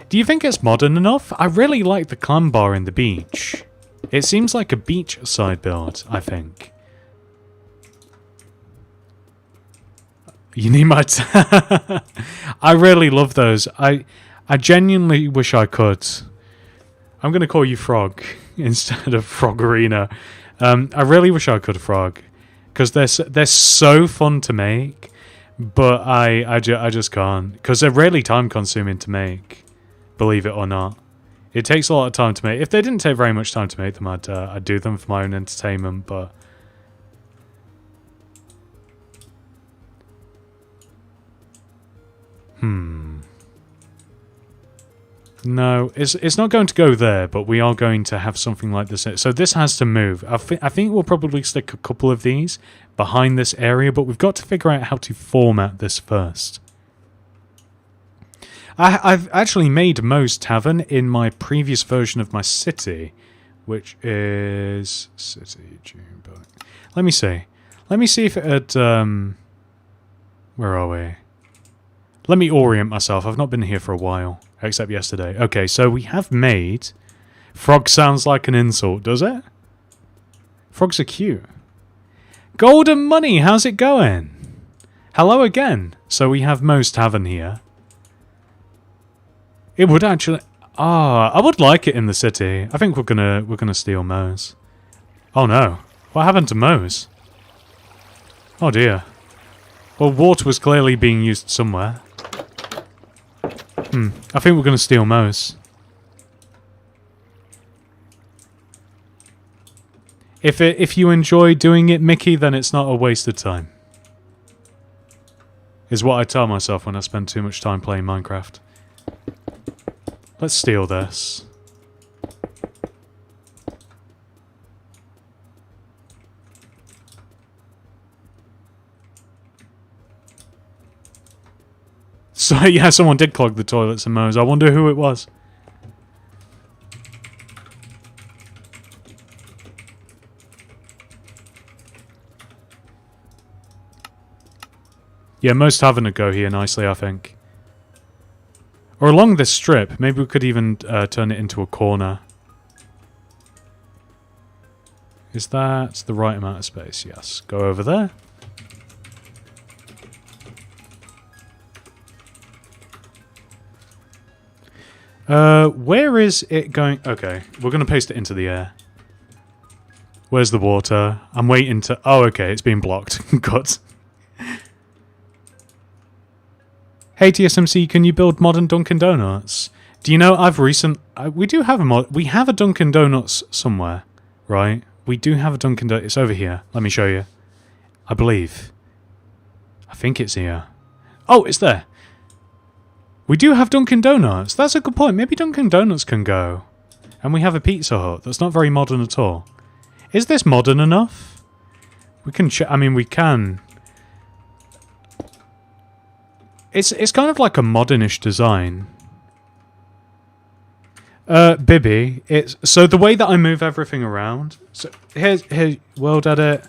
Do you think it's modern enough? I really like the clam bar in the beach. It seems like a beachside build, I think. You need my... I really love those. I genuinely wish I could. I'm going to call you Frog instead of Frog Arena. I really wish I could Frog, because they're so fun to make, but I just can't, because they're really time consuming to make, believe it or not. It takes a lot of time to make. If they didn't take very much time to make them, I'd do them for my own entertainment, but... No, it's not going to go there, but we are going to have something like this. So this has to move. I think we'll probably stick a couple of these behind this area, but we've got to figure out how to format this first. I've actually made Moe's Tavern in my previous version of my city, which is city. Let me see. Let me see if it had. Where are we? Let me orient myself. I've not been here for a while, except yesterday. Okay, so we have made. Frog sounds like an insult, does it? Frogs are cute. Golden Money, how's it going? Hello again. So we have Moe's Tavern here. It would actually... I would like it in the city. I think we're gonna steal Moe's. Oh no. What happened to Moe's? Oh dear. Well, water was clearly being used somewhere. I think we're gonna steal Moe's. If you enjoy doing it, Mickey, then it's not a waste of time. Is what I tell myself when I spend too much time playing Minecraft. Let's steal this. So yeah, someone did clog the toilets and Moe's. I wonder who it was. Yeah, Moe's Tavern would go here nicely, I think. Or along this strip. Maybe we could even turn it into a corner. Is that the right amount of space? Yes. Go over there. Where is it going? Okay, we're going to paste it into the air. Where's the water? I'm waiting to... Oh, okay, it's being blocked. Good. Hey TSMC, can you build modern Dunkin' Donuts? Do you know we do have we have a Dunkin' Donuts somewhere, right? We do have a Dunkin' Donuts. It's over here. Let me show you. I believe. I think it's here. Oh, it's there. We do have Dunkin' Donuts. That's a good point. Maybe Dunkin' Donuts can go. And we have a Pizza Hut. That's not very modern at all. Is this modern enough? We can I mean, we can... It's kind of like a modernish design. Bibby, so the way that I move everything around. So here's world edit.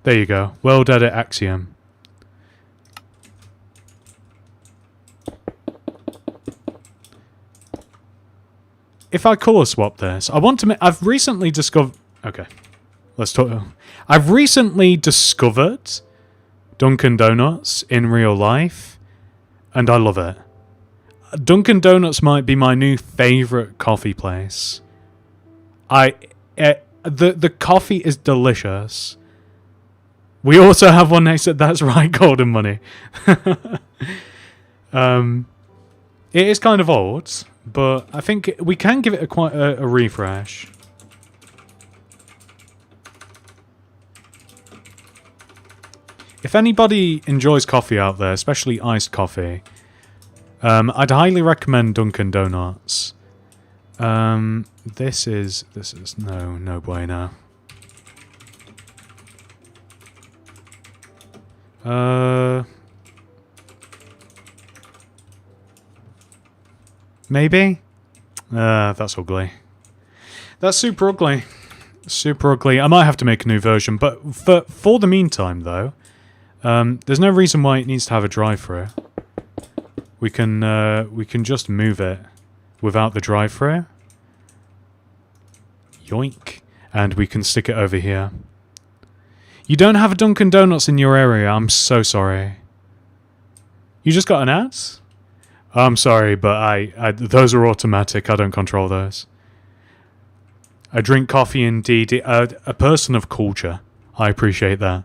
There you go. World edit axiom. If I color swap this, I want to make... I've recently discovered... Okay. Let's talk... I've recently discovered Dunkin' Donuts in real life, and I love it. Dunkin' Donuts might be my new favourite coffee place. The coffee is delicious. We also have one next to... That's right, Golden Money. It is kind of old, but I think we can give it quite a refresh. If anybody enjoys coffee out there, especially iced coffee, I'd highly recommend Dunkin' Donuts. This is no bueno. Maybe? That's ugly. That's super ugly. Super ugly. I might have to make a new version, but for the meantime, though, there's no reason why it needs to have a drive-through. We can just move it without the drive-through. Yoink. And we can stick it over here. You don't have a Dunkin' Donuts in your area. I'm so sorry. You just got an ad? I'm sorry, but those are automatic. I don't control those. I drink coffee indeed. A person of culture. I appreciate that.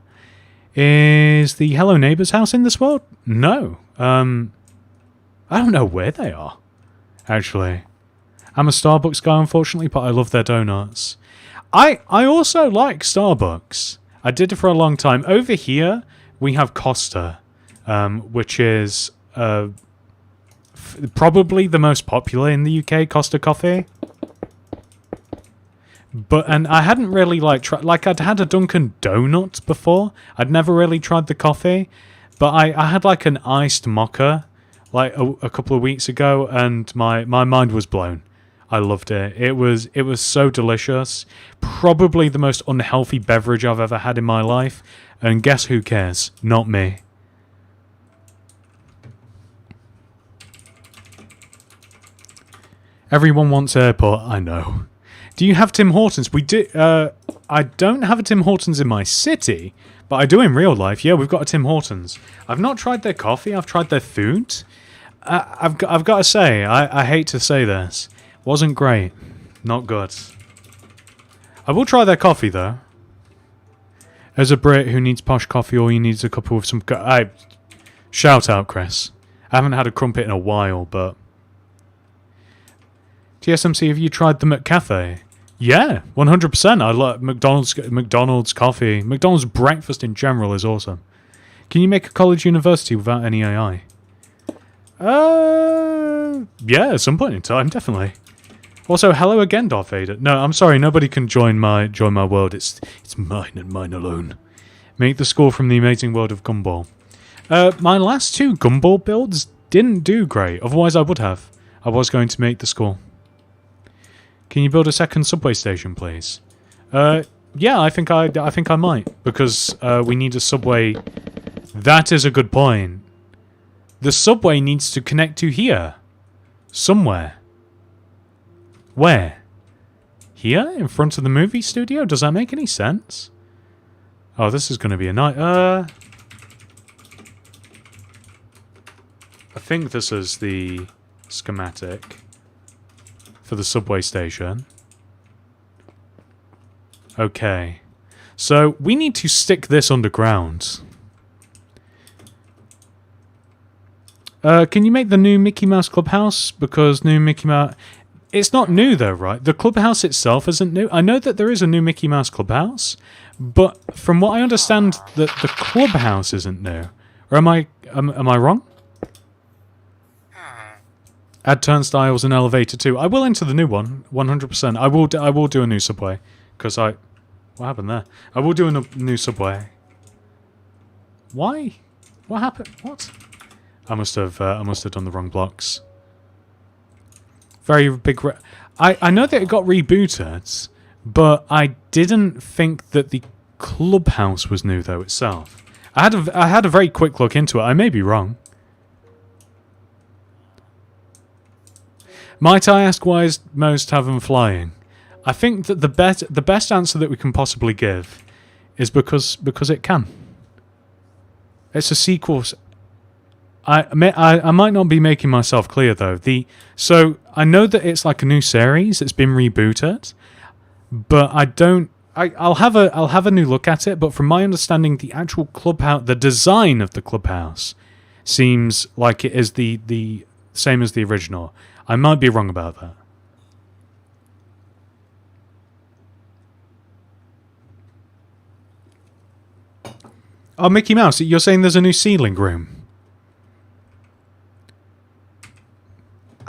Is the Hello Neighbours house in this world? No. I don't know where they are, actually. I'm a Starbucks guy, unfortunately, but I love their donuts. I also like Starbucks. I did it for a long time. Over here, we have Costa, which is probably the most popular in the UK Costa coffee. And I hadn't really tried, I'd had a Dunkin' Donut before. I'd never really tried the coffee, but I had like an iced mocha a couple of weeks ago, and my mind was blown. I loved it. It was so delicious. Probably the most unhealthy beverage I've ever had in my life. And guess who cares? Not me. Everyone wants airport, I know. Do you have Tim Hortons? We do. I don't have a Tim Hortons in my city, but I do in real life. Yeah, we've got a Tim Hortons. I've not tried their coffee. I've tried their food. I've got to say, I hate to say this. Wasn't great. Not good. I will try their coffee, though. As a Brit who needs posh coffee, all you need is a cup with some... shout out, Chris. I haven't had a crumpet in a while, but... TSMC, have you tried the McCafe? Yeah, 100%. I love McDonald's coffee. McDonald's breakfast in general is awesome. Can you make a college university without any AI? Yeah, at some point in time, definitely. Also, hello again, Darth Vader. No, I'm sorry, nobody can join my world. It's mine and mine alone. Make the score from the amazing world of Gumball. My last two Gumball builds didn't do great. Otherwise, I would have. I was going to make the score. Can you build a second subway station, please? Yeah, I think I might, because we need a subway. That is a good point. The subway needs to connect to here, somewhere. Where? Here, in front of the movie studio? Does that make any sense? Oh, this is going to be a night. I think this is the schematic for the subway station. Okay. So, we need to stick this underground. Can you make the new Mickey Mouse Clubhouse? Because new Mickey Mouse... It's not new though, right? The clubhouse itself isn't new. I know that there is a new Mickey Mouse Clubhouse, but from what I understand, the clubhouse isn't new. Or am I wrong? Add turnstiles and elevator too. I will enter the new one, 100%. I will do a new subway, because what happened there? I will do a new subway. Why? What happened? What? I must have done the wrong blocks. Very big... I know that it got rebooted, but I didn't think that the clubhouse was new, though, itself. I had a very quick look into it. I may be wrong. Might I ask why is most tavern flying? I think that the best answer that we can possibly give is because it can. It's a sequel... I might not be making myself clear though. So I know that it's like a new series. It's been rebooted, but I'll have a new look at it. But from my understanding, the actual clubhouse, the design of the clubhouse, seems like it is the same as the original. I might be wrong about that. Oh, Mickey Mouse! You're saying there's a new ceiling room?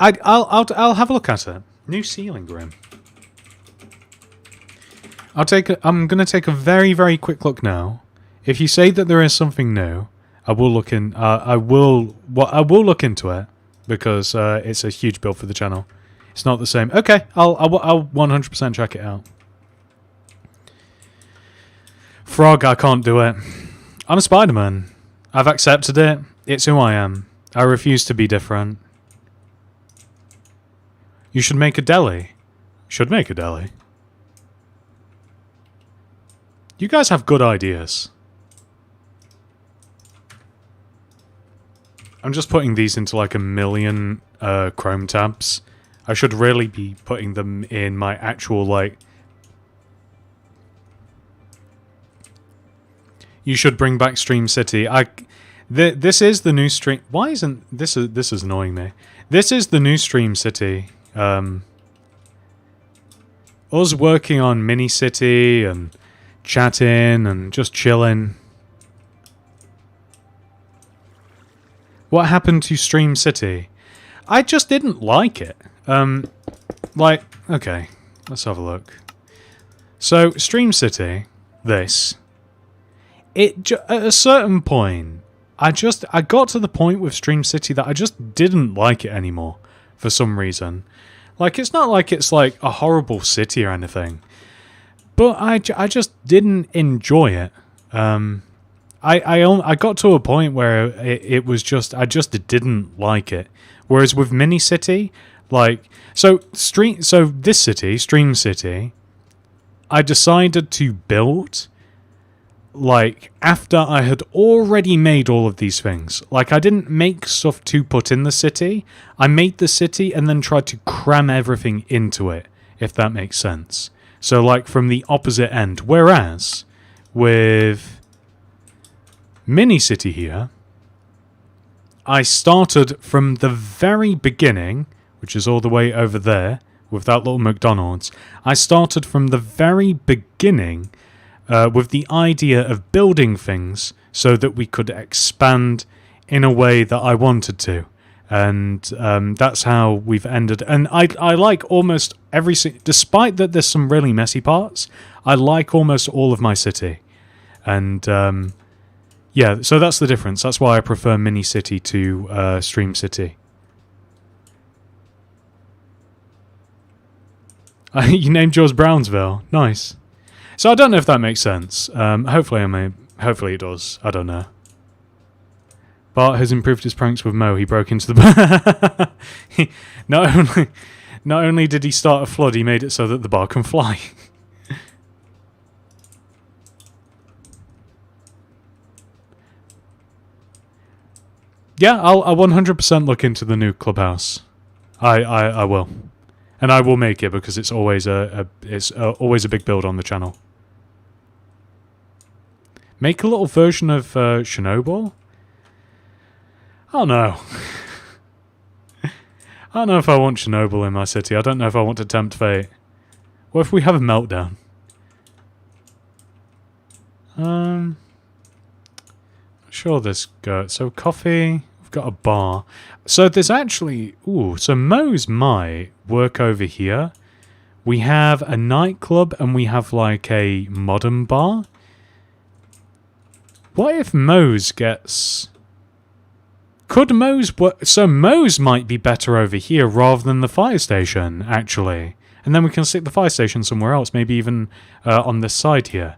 I'll have a look at it. New ceiling room. I'm gonna take a very, very quick look now. If you say that there is something new, I will look in. I will look into it because it's a huge build for the channel. It's not the same. Okay, I'll 100% check it out. Frog, I can't do it. I'm Spider-Man. I've accepted it. It's who I am. I refuse to be different. You should make a deli. Should make a deli. You guys have good ideas. I'm just putting these into like 1,000,000 Chrome tabs. I should really be putting them in my actual like... You should bring back Stream City. This is the new stream... Why isn't... This is annoying me. This is the new Stream City. Us working on Mini City and chatting and just chilling. What happened to Stream City? I just didn't like it. Like, okay, let's have a look. So, Stream City, this, at a certain point, I got to the point with Stream City that I just didn't like it anymore, for some reason. Like, it's not like it's like a horrible city or anything, but I just didn't enjoy it. I got to a point where it was just, I just didn't like it. Whereas with Mini City, like, so this city, Stream City, I decided to build, like, after I had already made all of these things. Like, I didn't make stuff to put in the city. I made the city and then tried to cram everything into it, if that makes sense. So, like, from the opposite end. Whereas, with Mini City here, I started from the very beginning, which is all the way over there, with that little McDonald's. I started from the very beginning with the idea of building things so that we could expand in a way that I wanted to. And that's how we've ended. And I like almost every... Despite that there's some really messy parts, I like almost all of my city. And... yeah, so that's the difference. That's why I prefer Mini City to Stream City. You named yours Brownsville. Nice. So I don't know if that makes sense. Hopefully it does. I don't know. Bart has improved his pranks with Mo. He broke into the bar. Not only did he start a flood, he made it so that the bar can fly. Yeah, I'll 100% look into the new clubhouse. I will, and I will make it because it's always always a big build on the channel. Make a little version of Chernobyl. I don't know. I don't know if I want Chernobyl in my city. I don't know if I want to tempt fate. What if we have a meltdown? Sure, this goes. So coffee. We've got a bar. So there's actually... Ooh, so Moe's might work over here. We have a nightclub and we have like a modern bar. What if Moe's gets... Could Moe's work... So Moe's might be better over here rather than the fire station, actually. And then we can stick the fire station somewhere else, maybe even on this side here.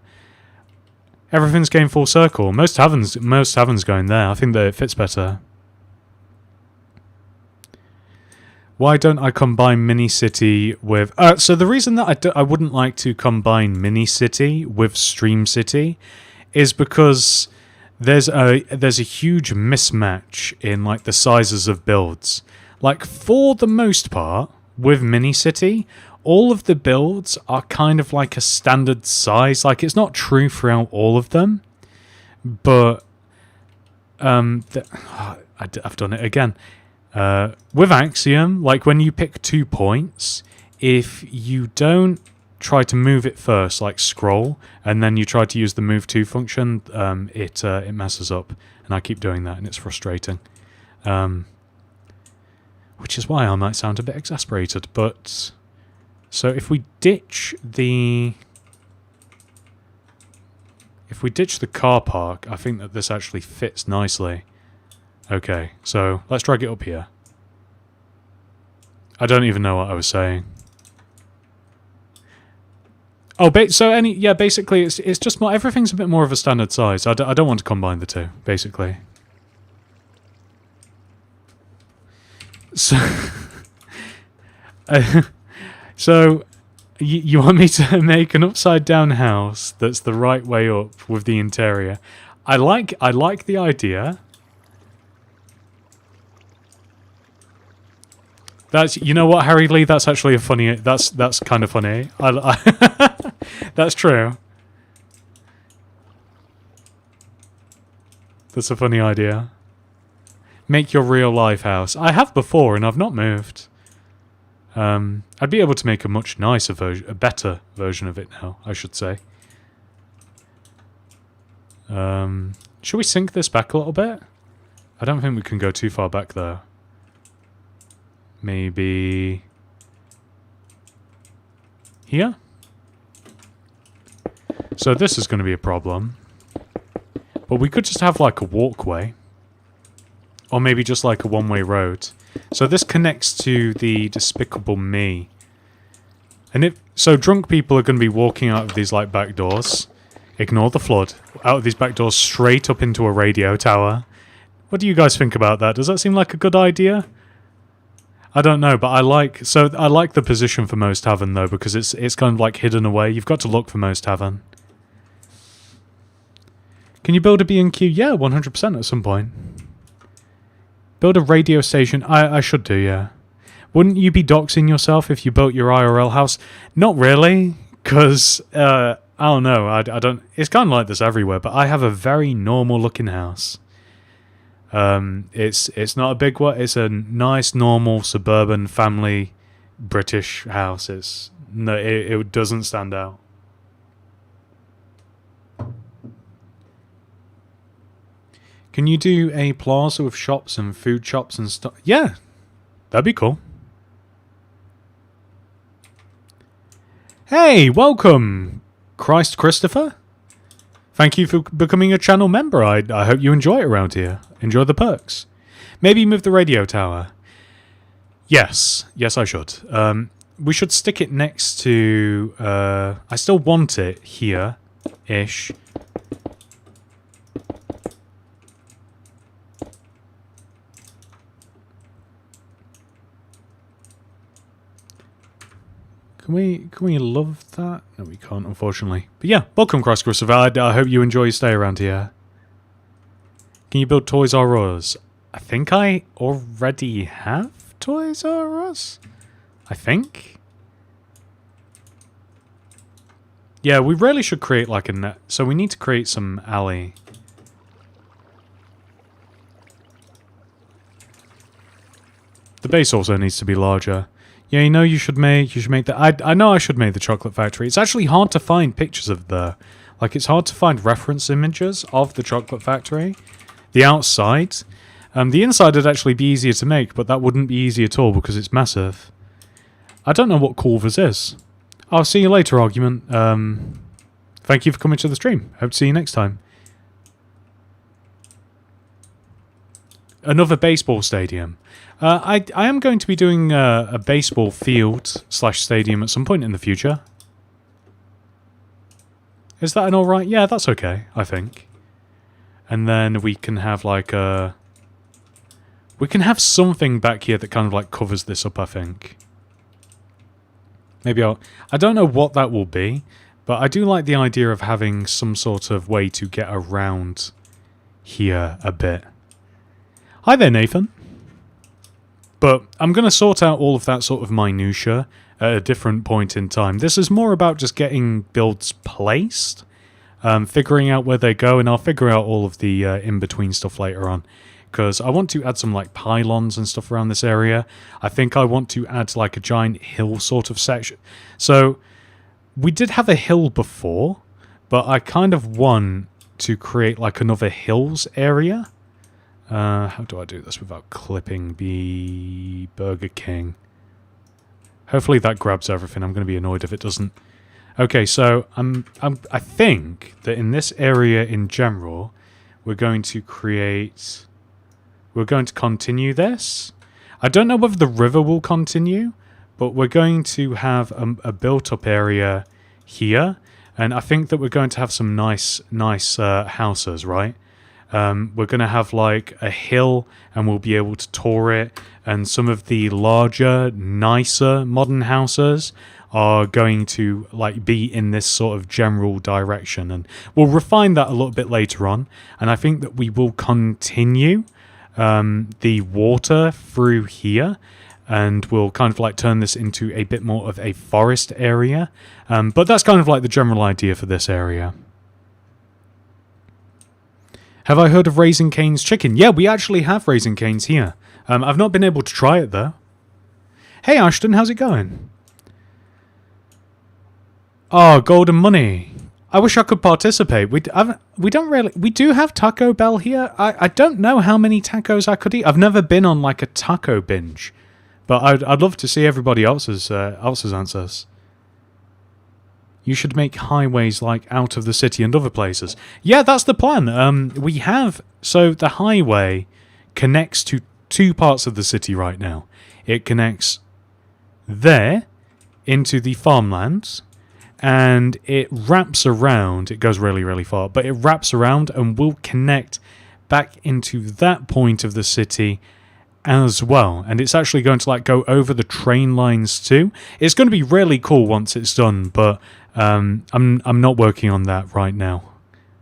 Everything's going full circle. Most taverns going there. I think that it fits better. Why don't I combine Mini City with... so the reason that I wouldn't like to combine Mini City with Stream City is because there's a huge mismatch in like the sizes of builds. Like for the most part, with Mini City, all of the builds are kind of like a standard size. Like it's not true throughout all of them, but I've done it again. With Axiom, like when you pick 2 points, if you don't try to move it first, like scroll, and then you try to use the move to function, it messes up, and I keep doing that, and it's frustrating. Which is why I might sound a bit exasperated, but... So if we ditch the... If we ditch the car park, I think that this actually fits nicely. Okay, so let's drag it up here. I don't even know what I was saying. Oh, basically it's just more... Everything's a bit more of a standard size. I don't want to combine the two, basically. So... So, you want me to make an upside-down house that's the right way up with the interior? I like the idea. That's, you know what, Harry Lee? That's actually a funny. That's kind of funny. That's true. That's a funny idea. Make your real life house. I have before, and I've not moved. I'd be able to make a much nicer version, a better version of it now, I should say. Should we sink this back a little bit? I don't think we can go too far back, though. maybe here. So this is going to be a problem. But we could just have like a walkway. Or maybe just like a one-way road. So this connects to the Despicable Me. And so drunk people are going to be walking out of these like back doors. Ignore the flood. Out of these back doors straight up into a radio tower. What do you guys think about that? Does that seem like a good idea? I don't know, but I like the position for Moe's Tavern though, because it's kind of like hidden away. You've got to look for Moe's Tavern. Can you build a B&Q? Yeah, 100% at some point. Build a radio station. I should do, yeah. Wouldn't you be doxing yourself if you built your IRL house? Not really, because I don't know. I don't. It's kind of like this everywhere, but I have a very normal looking house. It's not a big one. It's a nice, normal, suburban, family, British house. It doesn't stand out. Can you do a plaza with shops and food shops and stuff? Yeah, that'd be cool. Hey, welcome, Christ Christopher. Thank you for becoming a channel member. I hope you enjoy it around here. Enjoy the perks. Maybe move the radio tower. Yes, I should. We should stick it next to... I still want it here-ish. Can we love that? No, we can't, unfortunately. But yeah, welcome, Cross Christopher. I hope you enjoy your stay around here. Can you build Toys R Us? I think I already have Toys R Us. I think. Yeah, we really should create like a net. So we need to create some alley. The base also needs to be larger. Yeah, you know you should make the... I know I should make the chocolate factory. It's actually hard to find pictures of the... Like, it's hard to find reference images of the chocolate factory. The outside. The inside would actually be easier to make, but that wouldn't be easy at all because it's massive. I don't know what Culver's is. I'll see you later, argument. Thank you for coming to the stream. Hope to see you next time. Another baseball stadium. I am going to be doing a baseball field / stadium at some point in the future. Is that an alright? Yeah, that's okay, I think. And then we can have like a... We can have something back here that kind of like covers this up, I think. Maybe I don't know what that will be, but I do like the idea of having some sort of way to get around here a bit. Hi there, Nathan. But I'm going to sort out all of that sort of minutiae at a different point in time. This is more about just getting builds placed, figuring out where they go, and I'll figure out all of the in-between stuff later on. Because I want to add some like pylons and stuff around this area. I think I want to add like a giant hill sort of section. So we did have a hill before, but I kind of want to create like another hills area. How do I do this without clipping the Burger King? Hopefully that grabs everything. I'm going to be annoyed if it doesn't. Okay, so I think that in this area in general, we're going to create... We're going to continue this. I don't know whether the river will continue, but we're going to have a built-up area here, and I think that we're going to have some nice houses, right? We're going to have like a hill, and we'll be able to tour it, and some of the larger, nicer modern houses are going to like be in this sort of general direction, and we'll refine that a little bit later on, and I think that we will continue the water through here, and we'll kind of like turn this into a bit more of a forest area, but that's kind of like the general idea for this area. Have I heard of Raising Cane's chicken? Yeah, we actually have Raising Cane's here. I've not been able to try it though. Hey Ashton, how's it going? Oh, golden money. I wish I could participate. We don't really... We do have Taco Bell here. I don't know how many tacos I could eat. I've never been on like a taco binge. But I'd love to see everybody else's answers. You should make highways like out of the city and other places. Yeah, that's the plan. We have... So the highway connects to 2 parts of the city right now. It connects there into the farmlands, and it wraps around. It goes really, really far, but it wraps around and will connect back into that point of the city as well. And it's actually going to like go over the train lines too. It's going to be really cool once it's done, but I'm not working on that right now.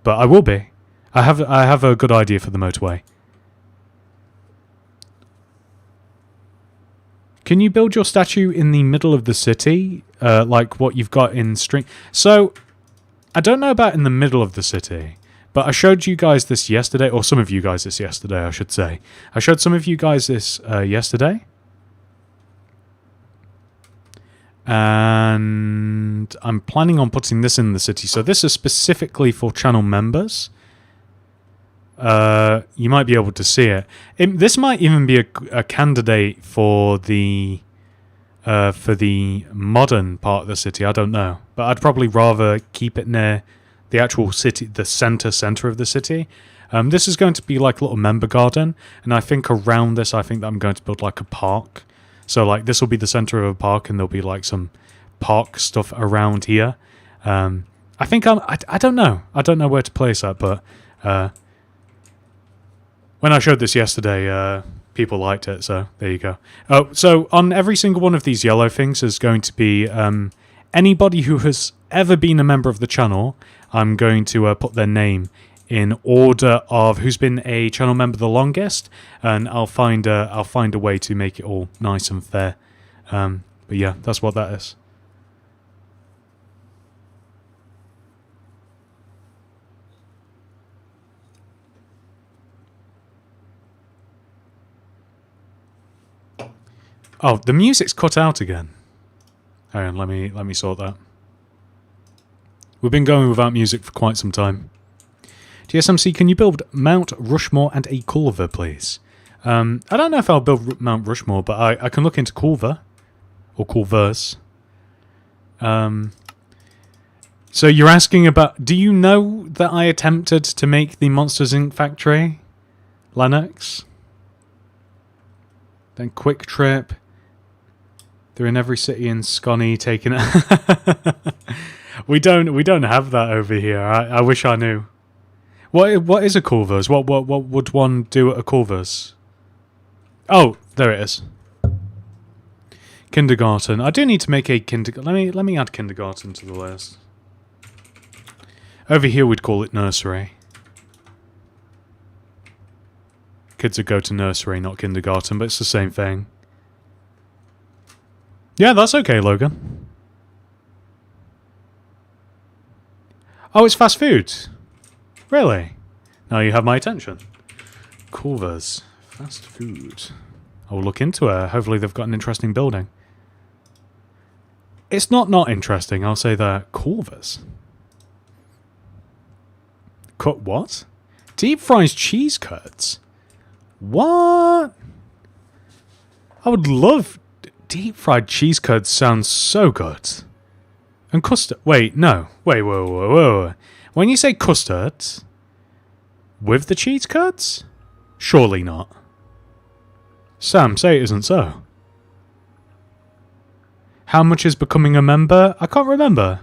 But I will be. I have a good idea for the motorway. Can you build your statue in the middle of the city, like what you've got in String? So, I don't know about in the middle of the city, but I showed you guys this yesterday, or some of you guys this yesterday, I should say. I showed some of you guys this yesterday. And I'm planning on putting this in the city. So this is specifically for channel members. You might be able to see it. This might even be a candidate for the modern part of the city. I don't know, but I'd probably rather keep it near the actual city, the center of the city. This is going to be like a little member garden, and I think around this, I think that I'm going to build like a park. So like this will be the center of a park, and there'll be like some park stuff around here. I think I don't know. I don't know where to place that, but. When I showed this yesterday, people liked it, so there you go. Oh, so on every single one of these yellow things is going to be anybody who has ever been a member of the channel. I'm going to put their name in order of who's been a channel member the longest, and I'll find a way to make it all nice and fair. But yeah, that's what that is. Oh, the music's cut out again. Hang on, let me sort that. We've been going without music for quite some time. TSMC, can you build Mount Rushmore and a Culver, please? I don't know if I'll build Mount Rushmore, but I can look into Culver. Or Culvers. So you're asking about... Do you know that I attempted to make the Monsters Inc. factory? Lennox? Then Quick Trip. They're in every city in Scotty taking it. we don't have that over here. I wish I knew. What is a Culver's? What would one do at a Culver's? Oh, there it is. Kindergarten. I do need to make a kindergarten. Let me add kindergarten to the list. Over here we'd call it nursery. Kids would go to nursery, not kindergarten, but it's the same thing. Yeah, that's okay, Logan. Oh, it's fast food. Really? Now you have my attention. Culver's. Fast food. I will look into it. Hopefully they've got an interesting building. It's not interesting, I'll say that. Culver's. Cut what? Deep fries cheese curds. What? I would love... Deep fried cheese curds sounds so good. And custard... Wait, no. Wait, whoa. When you say custard... With the cheese curds? Surely not. Sam, say it isn't so. How much is becoming a member? I can't remember.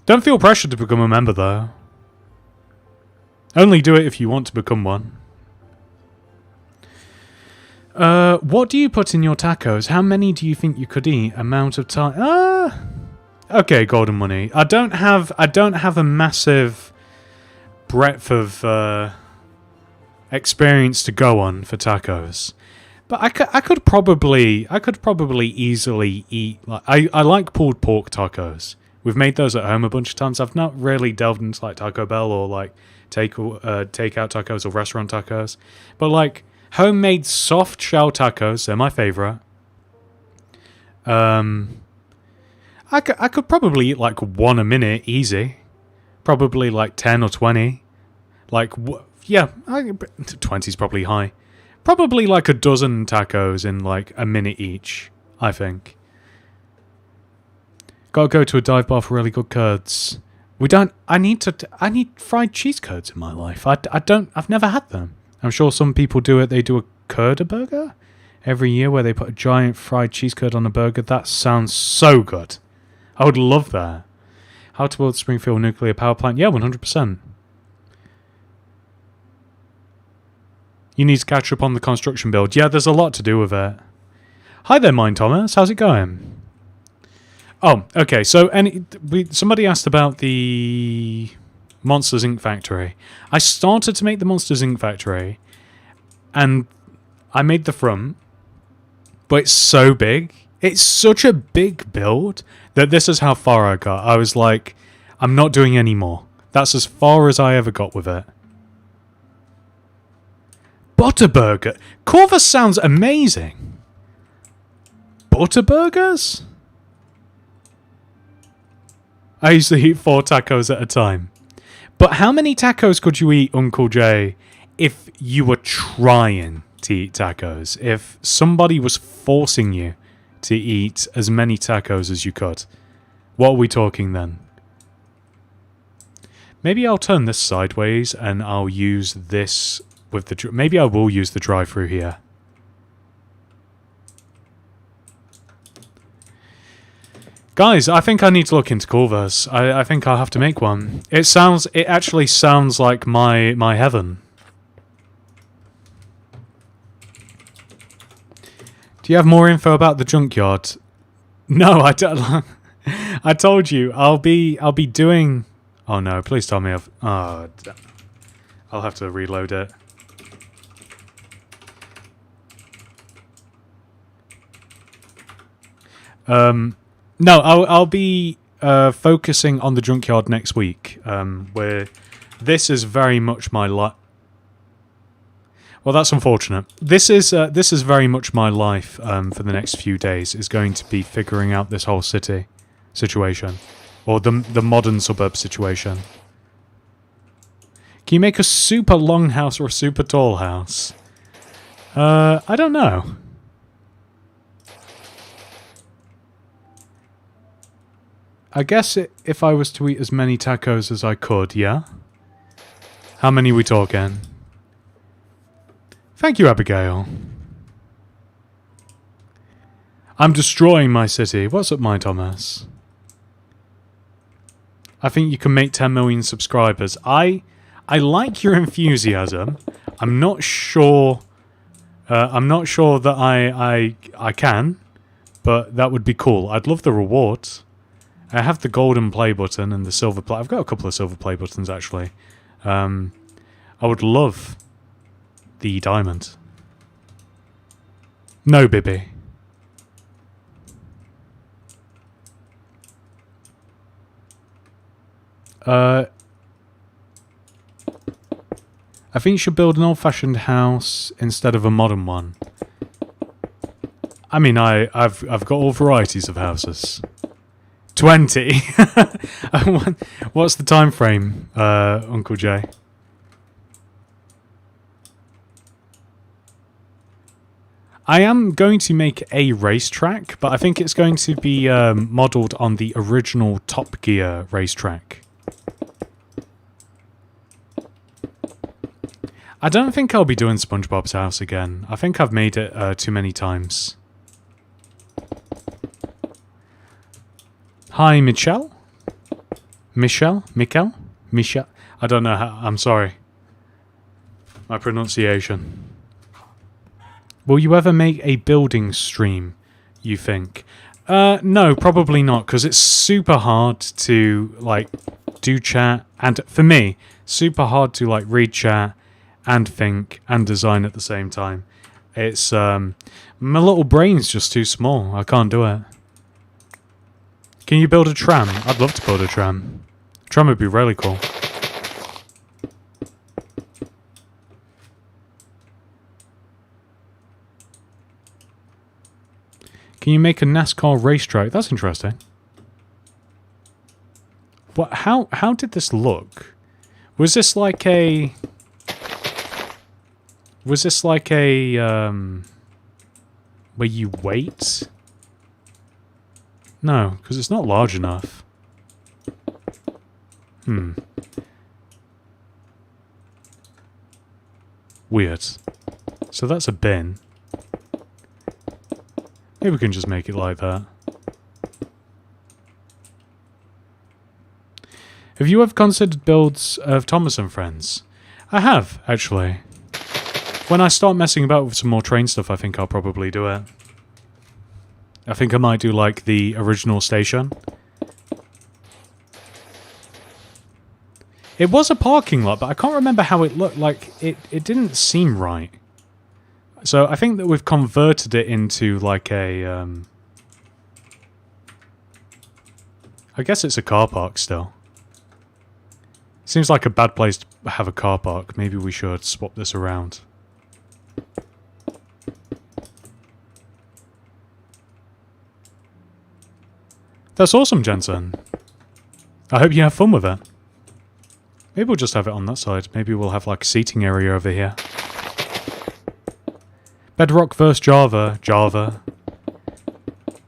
Don't feel pressured to become a member, though. Only do it if you want to become one. What do you put in your tacos? How many do you think you could eat? Amount of time? Okay, golden money. I don't have a massive breadth of experience to go on for tacos, but I could probably easily eat. Like, I like pulled pork tacos. We've made those at home a bunch of times. I've not really delved into like Taco Bell or like takeout tacos or restaurant tacos, but like homemade soft shell tacos, they're my favorite. I could probably eat like one a minute easy, probably like 10 or 20. Like yeah, 20 is probably high. Probably like a dozen tacos in like a minute each, I think. Gotta go to a dive bar for really good curds. We don't... I need fried cheese curds in my life. I've never had them. I'm sure some people do it. They do a curd burger every year where they put a giant fried cheese curd on a burger. That sounds so good. I would love that. How to build Springfield nuclear power plant? Yeah, 100%. You need to catch up on the construction build. Yeah, there's a lot to do with it. Hi there, Mind Thomas. How's it going? Oh, okay. So somebody asked about the Monsters Inc. factory. I started to make the Monsters Inc. factory, and I made the front, but it's so big. It's such a big build that this is how far I got. I was like, I'm not doing any more. That's as far as I ever got with it. Butterburger. Corvus sounds amazing. Butterburgers? I usually eat 4 tacos at a time. But how many tacos could you eat, Uncle Jay, if you were trying to eat tacos? If somebody was forcing you to eat as many tacos as you could. What are we talking then? Maybe I'll turn this sideways and I'll use this with the... Maybe I will use the drive-through here. Guys, I think I need to look into Corvus. I think I'll have to make one. It actually sounds like my heaven. Do you have more info about the junkyard? No, I don't. I told you I'll be doing. Oh no! Please tell me I've. Oh, I'll have to reload it. No, I'll be focusing on the junkyard next week. Where this is very much my life. Well, that's unfortunate. This is very much my life for the next few days. Is going to be figuring out this whole city situation, or the modern suburb situation. Can you make a super long house or a super tall house? I don't know. I guess if I was to eat as many tacos as I could, yeah? How many are we talking? Thank you, Abigail. I'm destroying my city. What's up, my Thomas? I think you can make 10 million subscribers. I like your enthusiasm. I'm not sure that I can, but that would be cool. I'd love the rewards. I have the golden play button and the silver play. I've got a couple of silver play buttons actually. I would love the diamond. No, Bibby. I think you should build an old-fashioned house instead of a modern one. I mean, I've got all varieties of houses. 20. What's the time frame, Uncle Jay? I am going to make a racetrack, but I think it's going to be modelled on the original Top Gear racetrack. I don't think I'll be doing SpongeBob's house again. I think I've made it too many times. Hi, Michelle? Michelle? Michelle? Michelle? I don't know how... I'm sorry. My pronunciation. Will you ever make a building stream, you think? No, probably not, because it's super hard to, like, do chat. And for me, super hard to, like, read chat and think and design at the same time. It's, my little brain's just too small. I can't do it. Can you build a tram? I'd love to build a tram. Tram would be really cool. Can you make a NASCAR racetrack? That's interesting. What? How did this look? Was this like a... Was this like a, where you wait? No, because it's not large enough. Weird. So that's a bin. Maybe we can just make it like that. Have you ever considered builds of Thomas and Friends? I have, actually. When I start messing about with some more train stuff, I think I'll probably do it. I think I might do, like, the original station. It was a parking lot, but I can't remember how it looked. Like, it didn't seem right. So I think that we've converted it into, like, a... I guess it's a car park still. Seems like a bad place to have a car park. Maybe we should swap this around. That's awesome, Jensen. I hope you have fun with it. Maybe we'll just have it on that side. Maybe we'll have like a seating area over here. Bedrock versus Java. Java.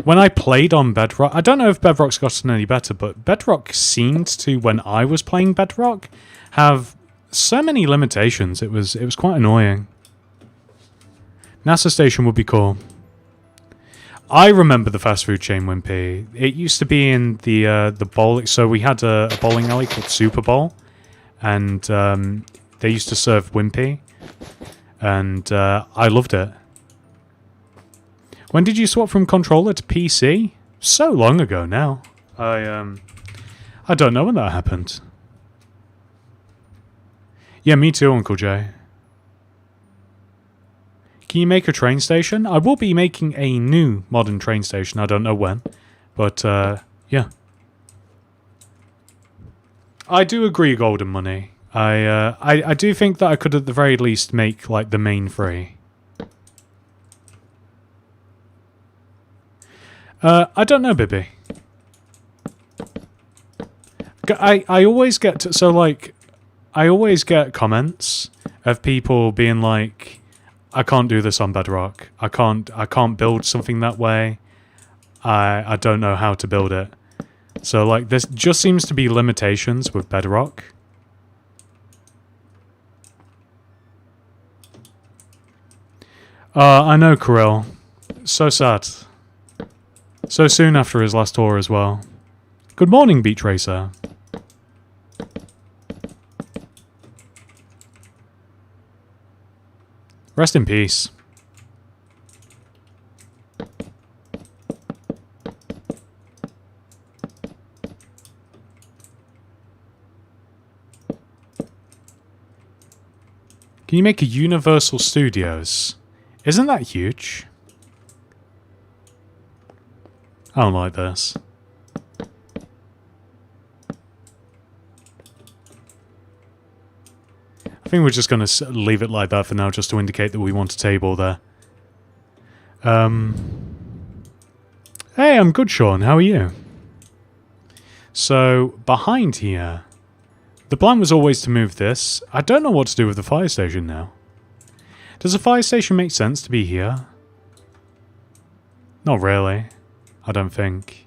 When I played on Bedrock... I don't know if Bedrock's gotten any better, but Bedrock seemed to, when I was playing Bedrock, have so many limitations. It was quite annoying. NASA station would be cool. I remember the fast food chain, Wimpy. It used to be in the bowling... So we had a bowling alley called Super Bowl. And they used to serve Wimpy. And I loved it. When did you swap from controller to PC? So long ago now. I don't know when that happened. Yeah, me too, Uncle Jay. Can you make a train station? I will be making a new modern train station. I don't know when. But, yeah. I do agree, Golden Money. I do think that I could at the very least make, like, the main free. I don't know, Bibby. I always get... So, like, I always get comments of people being like, I can't do this on Bedrock. I can't build something that way. I don't know how to build it. So, like, this just seems to be limitations with Bedrock. I know, Kirill. So sad. So soon after his last tour as well. Good morning, Beach Racer. Rest in peace. Can you make a Universal Studios? Isn't that huge? I don't like this. I think we're just going to leave it like that for now, just to indicate that we want a table there. Hey, I'm good, Sean. How are you? So, behind here, the plan was always to move this. I don't know what to do with the fire station now. Does a fire station make sense to be here? Not really. I don't think.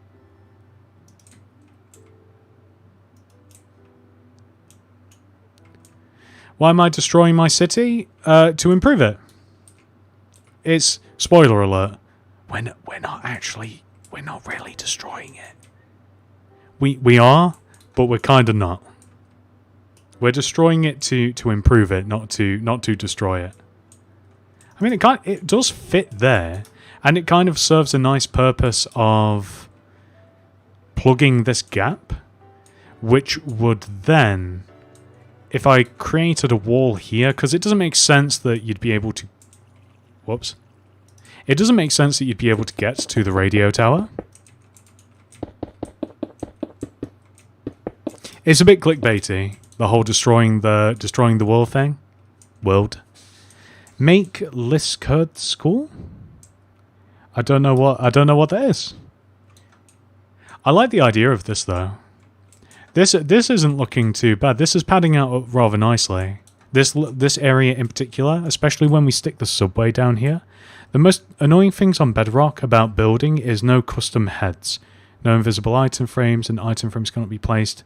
Why am I destroying my city? To improve it. It's... Spoiler alert. We're not really destroying it. We are, but we're kind of not. We're destroying it to improve it, not to destroy it. I mean, it does fit there. And it kind of serves a nice purpose of plugging this gap, which would then, if I created a wall here, because it doesn't make sense that you'd be able to... Whoops. It doesn't make sense that you'd be able to get to the radio tower. It's a bit clickbaity, the whole destroying the world thing. World. Make Liskurd School? I don't know what that is. I like the idea of this though. This isn't looking too bad. This is padding out rather nicely. this area in particular, especially when we stick the subway down here. The most annoying things on Bedrock about building is no custom heads, no invisible item frames, and item frames cannot be placed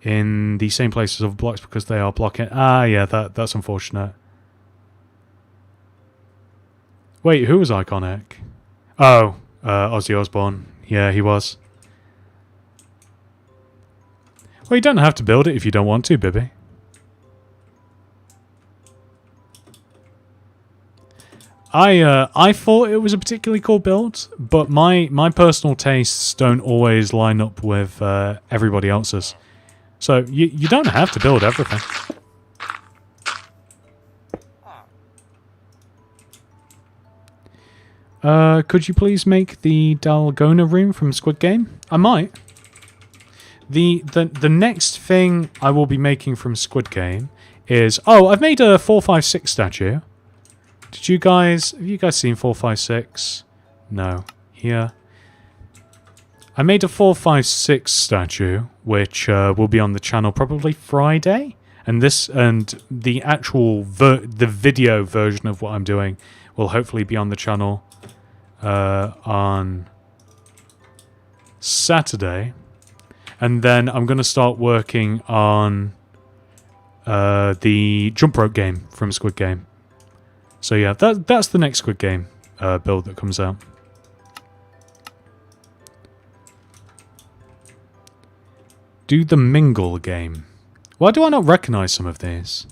in the same places of blocks because they are blocking. Ah, yeah, that's unfortunate. Wait, who was iconic? Oh, Ozzy Osbourne. Yeah, he was. Well, you don't have to build it if you don't want to, Bibby. I thought it was a particularly cool build, but my personal tastes don't always line up with everybody else's. So you don't have to build everything. Could you please make the Dalgona room from Squid Game? I might. The next thing I will be making from Squid Game is... Oh, I've made a 456 statue. Have you guys seen 456? No. Here. I made a 456 statue, which will be on the channel probably Friday. And the actual the video version of what I'm doing will hopefully be on the channel on Saturday. And then I'm going to start working on the jump rope game from Squid Game. So yeah, that's the next Squid Game build that comes out. Do the Mingle game. Why do I not recognize some of these?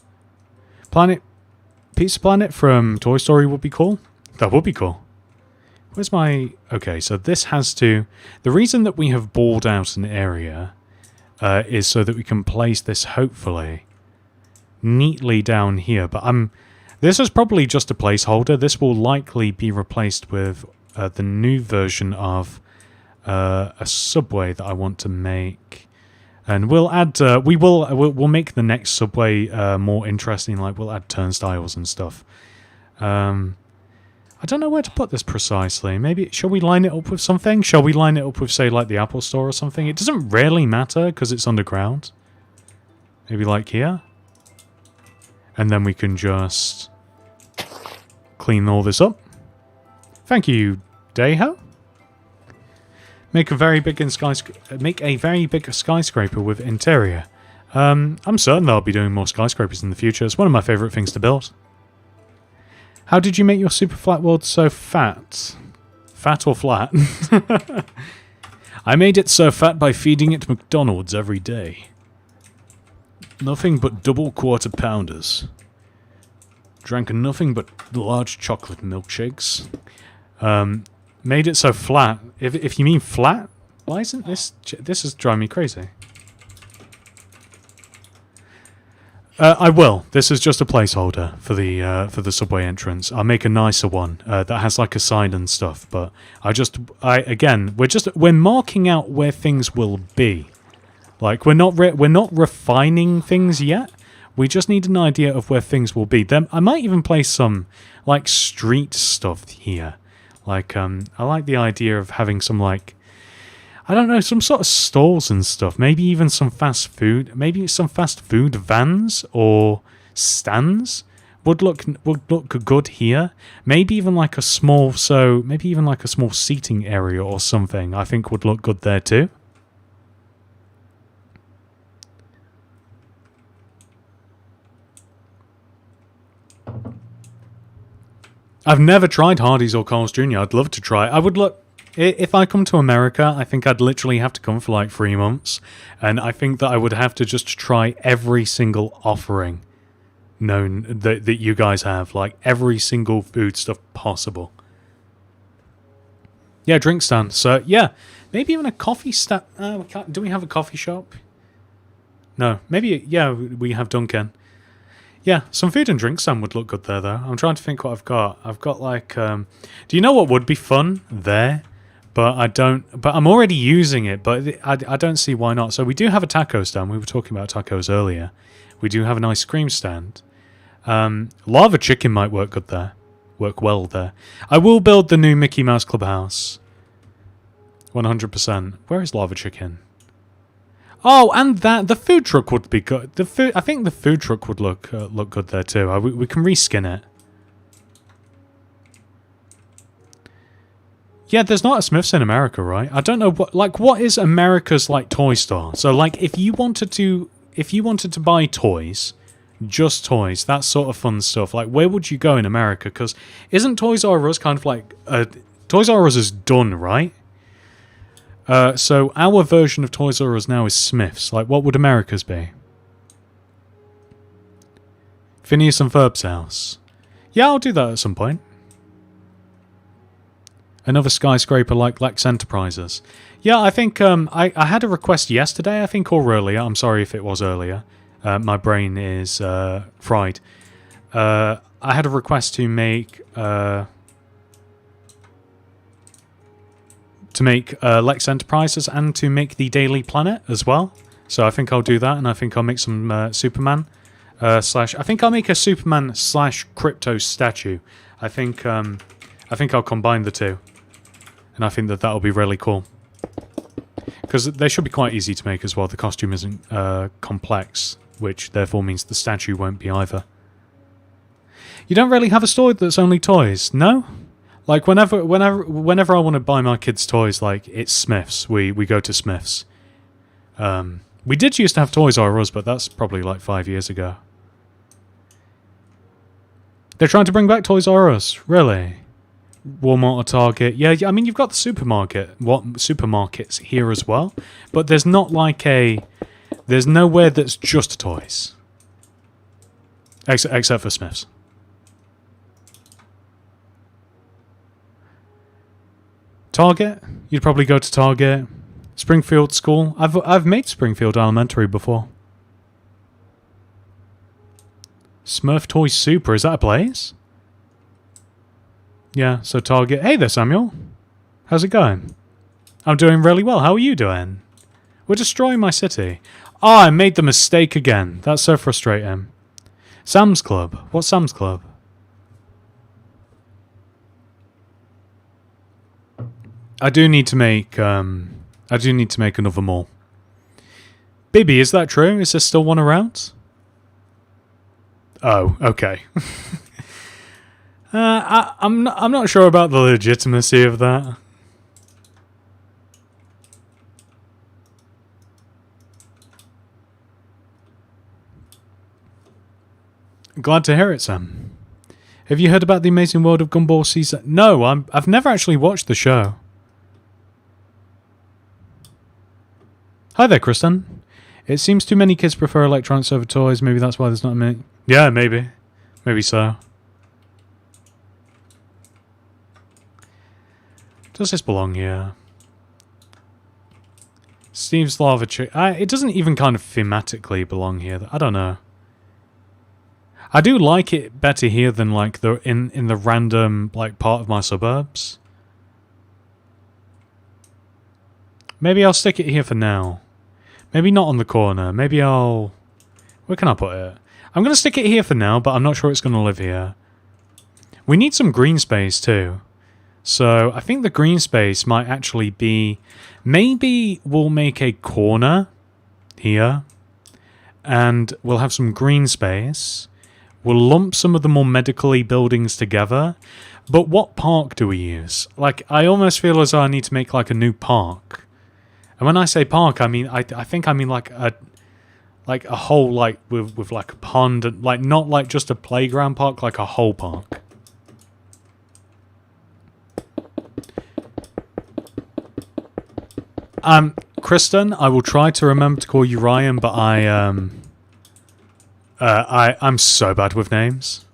Pizza Planet from Toy Story would be cool. That would be cool. Where's my... Okay, so this has to... The reason that we have balled out an area is so that we can place this, hopefully, neatly down here. But this is probably just a placeholder. This will likely be replaced with the new version of a subway that I want to make. And we'll add... we'll make the next subway more interesting. Like, we'll add turnstiles and stuff. I don't know where to put this precisely. Maybe, shall we line it up with something? Shall we line it up with, say, like the Apple Store or something? It doesn't really matter because it's underground. Maybe like here? And then we can just clean all this up. Thank you, Dayho. Make a very big skyscraper with interior. I'm certain that I'll be doing more skyscrapers in the future. It's one of my favourite things to build. How did you make your super flat world so fat? Fat or flat? I made it so fat by feeding it McDonald's every day. Nothing but double quarter pounders. Drank nothing but large chocolate milkshakes. Made it so flat. If you mean flat, why isn't this... This is driving me crazy. I will. This is just a placeholder for the subway entrance. I'll make a nicer one that has like a sign and stuff. But we're marking out where things will be. Like we're not refining things yet. We just need an idea of where things will be. Then I might even place some like street stuff here. Like I like the idea of having some like, I don't know, some sort of stalls and stuff. Maybe even some fast food. Maybe some fast food vans or stands would look good here. Maybe even like a small seating area or something. I think would look good there too. I've never tried Hardee's or Carl's Jr. I'd love to try. I would look... If I come to America, I think I'd literally have to come for like 3 months. And I think that I would have to just try every single offering known that you guys have. Like every single food stuff possible. Yeah, drink stand. So yeah, maybe even a coffee stand. Do we have a coffee shop? No, maybe, yeah, we have Dunkin'. Yeah, some food and drink stand would look good there though. I'm trying to think what I've got. I've got like, do you know what would be fun there? But I'm already using it, but I don't see why not. So we do have a taco stand. We were talking about tacos earlier. We do have an ice cream stand. Lava chicken might work good there. Work well there. I will build the new Mickey Mouse Clubhouse. 100%. Where is lava chicken? Oh, and the food truck would be good. I think the food truck would look good there too. We can reskin it. Yeah, there's not a Smith's in America, right? I don't know what is America's like toy store. So like if you wanted to buy toys, just toys, that sort of fun stuff. Like where would you go in America? Because isn't Toys R Us kind of like Toys R Us is done, right? So our version of Toys R Us now is Smith's. Like what would America's be? Phineas and Ferb's house. Yeah, I'll do that at some point. Another skyscraper like Lex Enterprises. Yeah, I think I had a request yesterday, I think, or earlier. I'm sorry if it was earlier. My brain is fried. I had a request to make Lex Enterprises and to make the Daily Planet as well. So I think I'll do that, and I think I'll make some Superman I think I'll make a Superman / crypto statue. I think I'll combine the two. And I think that'll be really cool. Because they should be quite easy to make as well. The costume isn't complex, which therefore means the statue won't be either. You don't really have a store that's only toys, no? Like whenever I want to buy my kids toys, like it's Smith's. We go to Smith's. We did used to have Toys R Us, but that's probably like 5 years ago. They're trying to bring back Toys R Us, really? Walmart or Target. Yeah, I mean, you've got the supermarkets here as well, but there's not like there's nowhere that's just toys. Except for Smith's. Target? You'd probably go to Target. Springfield School. I've made Springfield Elementary before. Smurf Toys Super. Is that a place? Yeah, so Target. Hey there, Samuel. How's it going? I'm doing really well. How are you doing? We're destroying my city. Oh, I made the mistake again. That's so frustrating. Sam's Club. What's Sam's Club? I do need to make another mall. Bibby, is that true? Is there still one around? Oh, okay. I'm not sure about the legitimacy of that. Glad to hear it, Sam. Have you heard about the Amazing World of Gumball season? No, I've never actually watched the show. Hi there, Kristen. It seems too many kids prefer electronics over toys. Maybe that's why there's not many. Yeah, maybe. Maybe so. Does this belong here? Steve's Lava Chick. It doesn't even kind of thematically belong here. I don't know. I do like it better here than like in the random like part of my suburbs. Maybe I'll stick it here for now. Maybe not on the corner. Maybe I'll... Where can I put it? I'm going to stick it here for now, but I'm not sure it's going to live here. We need some green space too. So I think the green space might actually be... Maybe we'll make a corner here. And we'll have some green space. We'll lump some of the more medically buildings together. But what park do we use? Like, I almost feel as though I need to make like a new park. And when I say park, I mean I think I mean like a whole like with like a pond, and like not like just a playground park, like a whole park. Kristen, I will try to remember to call you Ryan, but I'm so bad with names.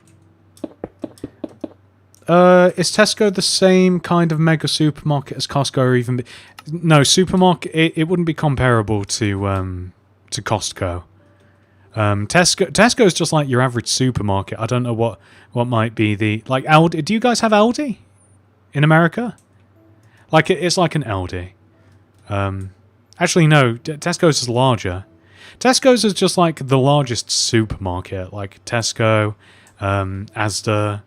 Is Tesco the same kind of mega supermarket as Costco, or even... No, supermarket... It wouldn't be comparable to Costco. Tesco is just like your average supermarket. I don't know what might be the... Like, Aldi... Do you guys have Aldi in America? Like, it's like an Aldi. Actually, no. Tesco's is larger. Tesco's is just like the largest supermarket. Like Tesco, Asda...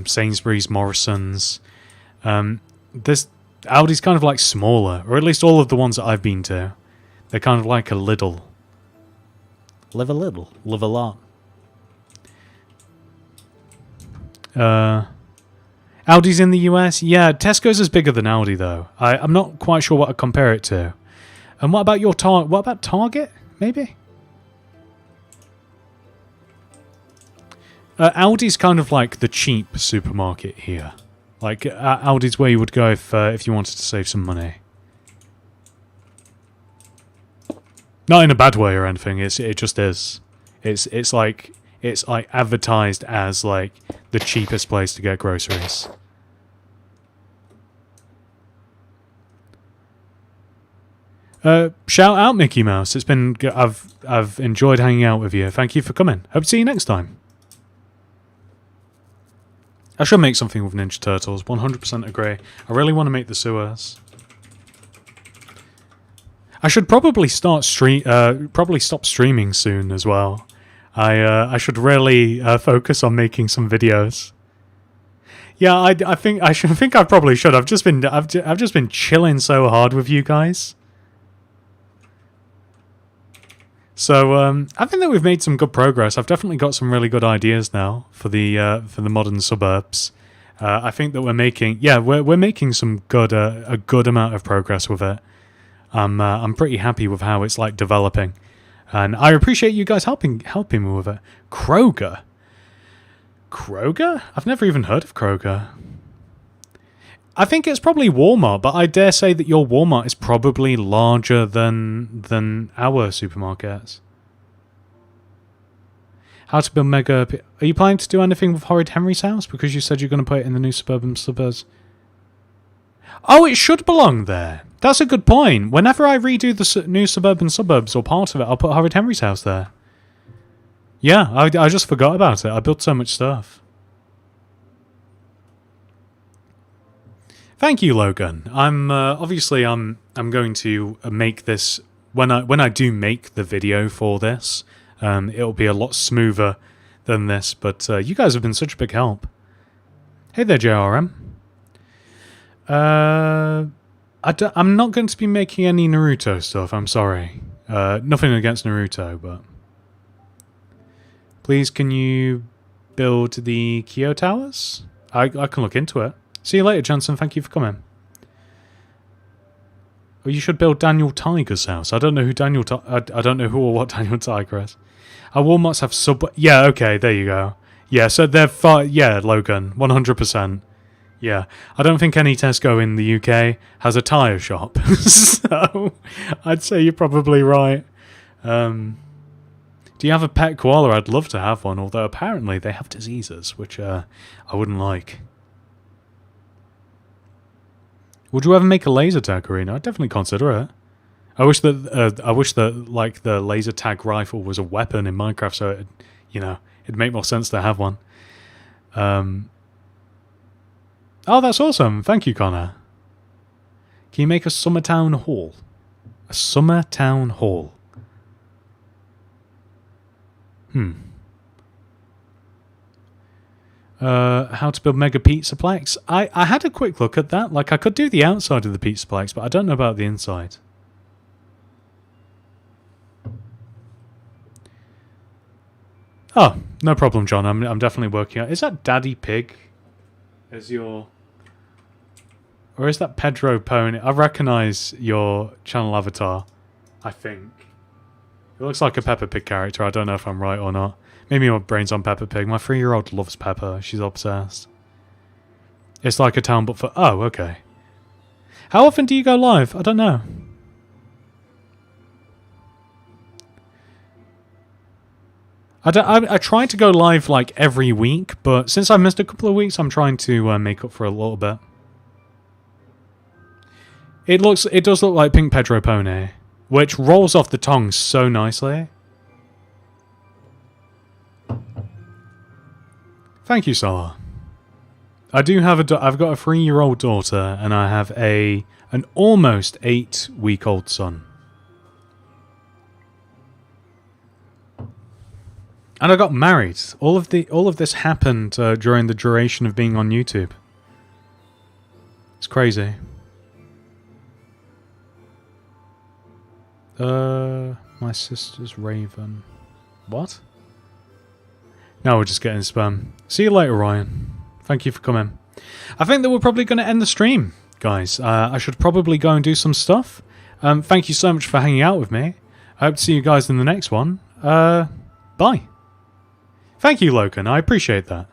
Sainsbury's, Morrison's. Aldi's kind of like smaller, or at least all of the ones that I've been to. They're kind of like a Lidl. Live a little, live a lot. Aldi's in the US? Yeah, Tesco's is bigger than Aldi though. I'm not quite sure what to compare it to. And what about your what about Target? Maybe? Aldi's kind of like the cheap supermarket here. Like Aldi's where you would go if you wanted to save some money. Not in a bad way or anything. It just is. It's like advertised as like the cheapest place to get groceries. Shout out Mickey Mouse. It's been I've enjoyed hanging out with you. Thank you for coming. Hope to see you next time. I should make something with Ninja Turtles. 100% agree. I really want to make the sewers. I should probably stop streaming soon as well. I should really focus on making some videos. Yeah, I think I probably should. I've just been chilling so hard with you guys. So I think that we've made some good progress. I've definitely got some really good ideas now for the modern suburbs. I think that we're making some a good amount of progress with it. I'm pretty happy with how it's like developing, and I appreciate you guys helping me with it. Kroger? I've never even heard of Kroger. I think it's probably Walmart, but I dare say that your Walmart is probably larger than our supermarkets. How to build mega... Are you planning to do anything with Horrid Henry's house? Because you said you're going to put it in the new suburban suburbs. Oh, it should belong there. That's a good point. Whenever I redo the new suburban suburbs or part of it, I'll put Horrid Henry's house there. Yeah, I just forgot about it. I built so much stuff. Thank you, Logan. I'm obviously I'm going to make this when I do make the video for this. It'll be a lot smoother than this, but you guys have been such a big help. Hey there, JRM. I'm not going to be making any Naruto stuff. I'm sorry. Nothing against Naruto, but please, can you build the Kyo Towers? I can look into it. See you later, Johnson. Thank you for coming. Well, you should build Daniel Tiger's house. I don't know who I don't know who or what Daniel Tiger is. Our Walmarts have Yeah, okay, there you go. Yeah, so they're yeah, Logan, 100%. Yeah, I don't think any Tesco in the UK has a tyre shop. So I'd say you're probably right. Do you have a pet koala? I'd love to have one, although apparently they have diseases, which I wouldn't like. Would you ever make a laser tag arena? I'd definitely consider it. I wish that like the laser tag rifle was a weapon in Minecraft, so it'd make more sense to have one. Oh, that's awesome! Thank you, Connor. Can you make a summer town hall? A summer town hall. How to build Mega Pizzaplex? I had a quick look at that. Like, I could do the outside of the Pizzaplex, but I don't know about the inside. Oh, no problem, John. I'm definitely working on. Is that Daddy Pig? As your... Or is that Pedro Pony? I recognise your channel avatar, I think. It looks like a Peppa Pig character. I don't know if I'm right or not. Maybe my brain's on Peppa Pig. My 3-year-old loves Peppa. She's obsessed. It's like a town but for... Oh, okay. How often do you go live? I don't know. I try to go live like every week, but since I've missed a couple of weeks, I'm trying to make up for a little bit. It does look like Pink Pedro Pony, which rolls off the tongue so nicely. Thank you, Salah. I do have I've got a 3-year-old daughter, and I have an almost 8-week-old son. And I got married. All of this happened during the duration of being on YouTube. It's crazy. My sister's Raven. What? No, we're just getting spam. See you later, Ryan. Thank you for coming. I think that we're probably going to end the stream, guys. I should probably go and do some stuff. Thank you so much for hanging out with me. I hope to see you guys in the next one. Bye. Thank you, Logan. I appreciate that.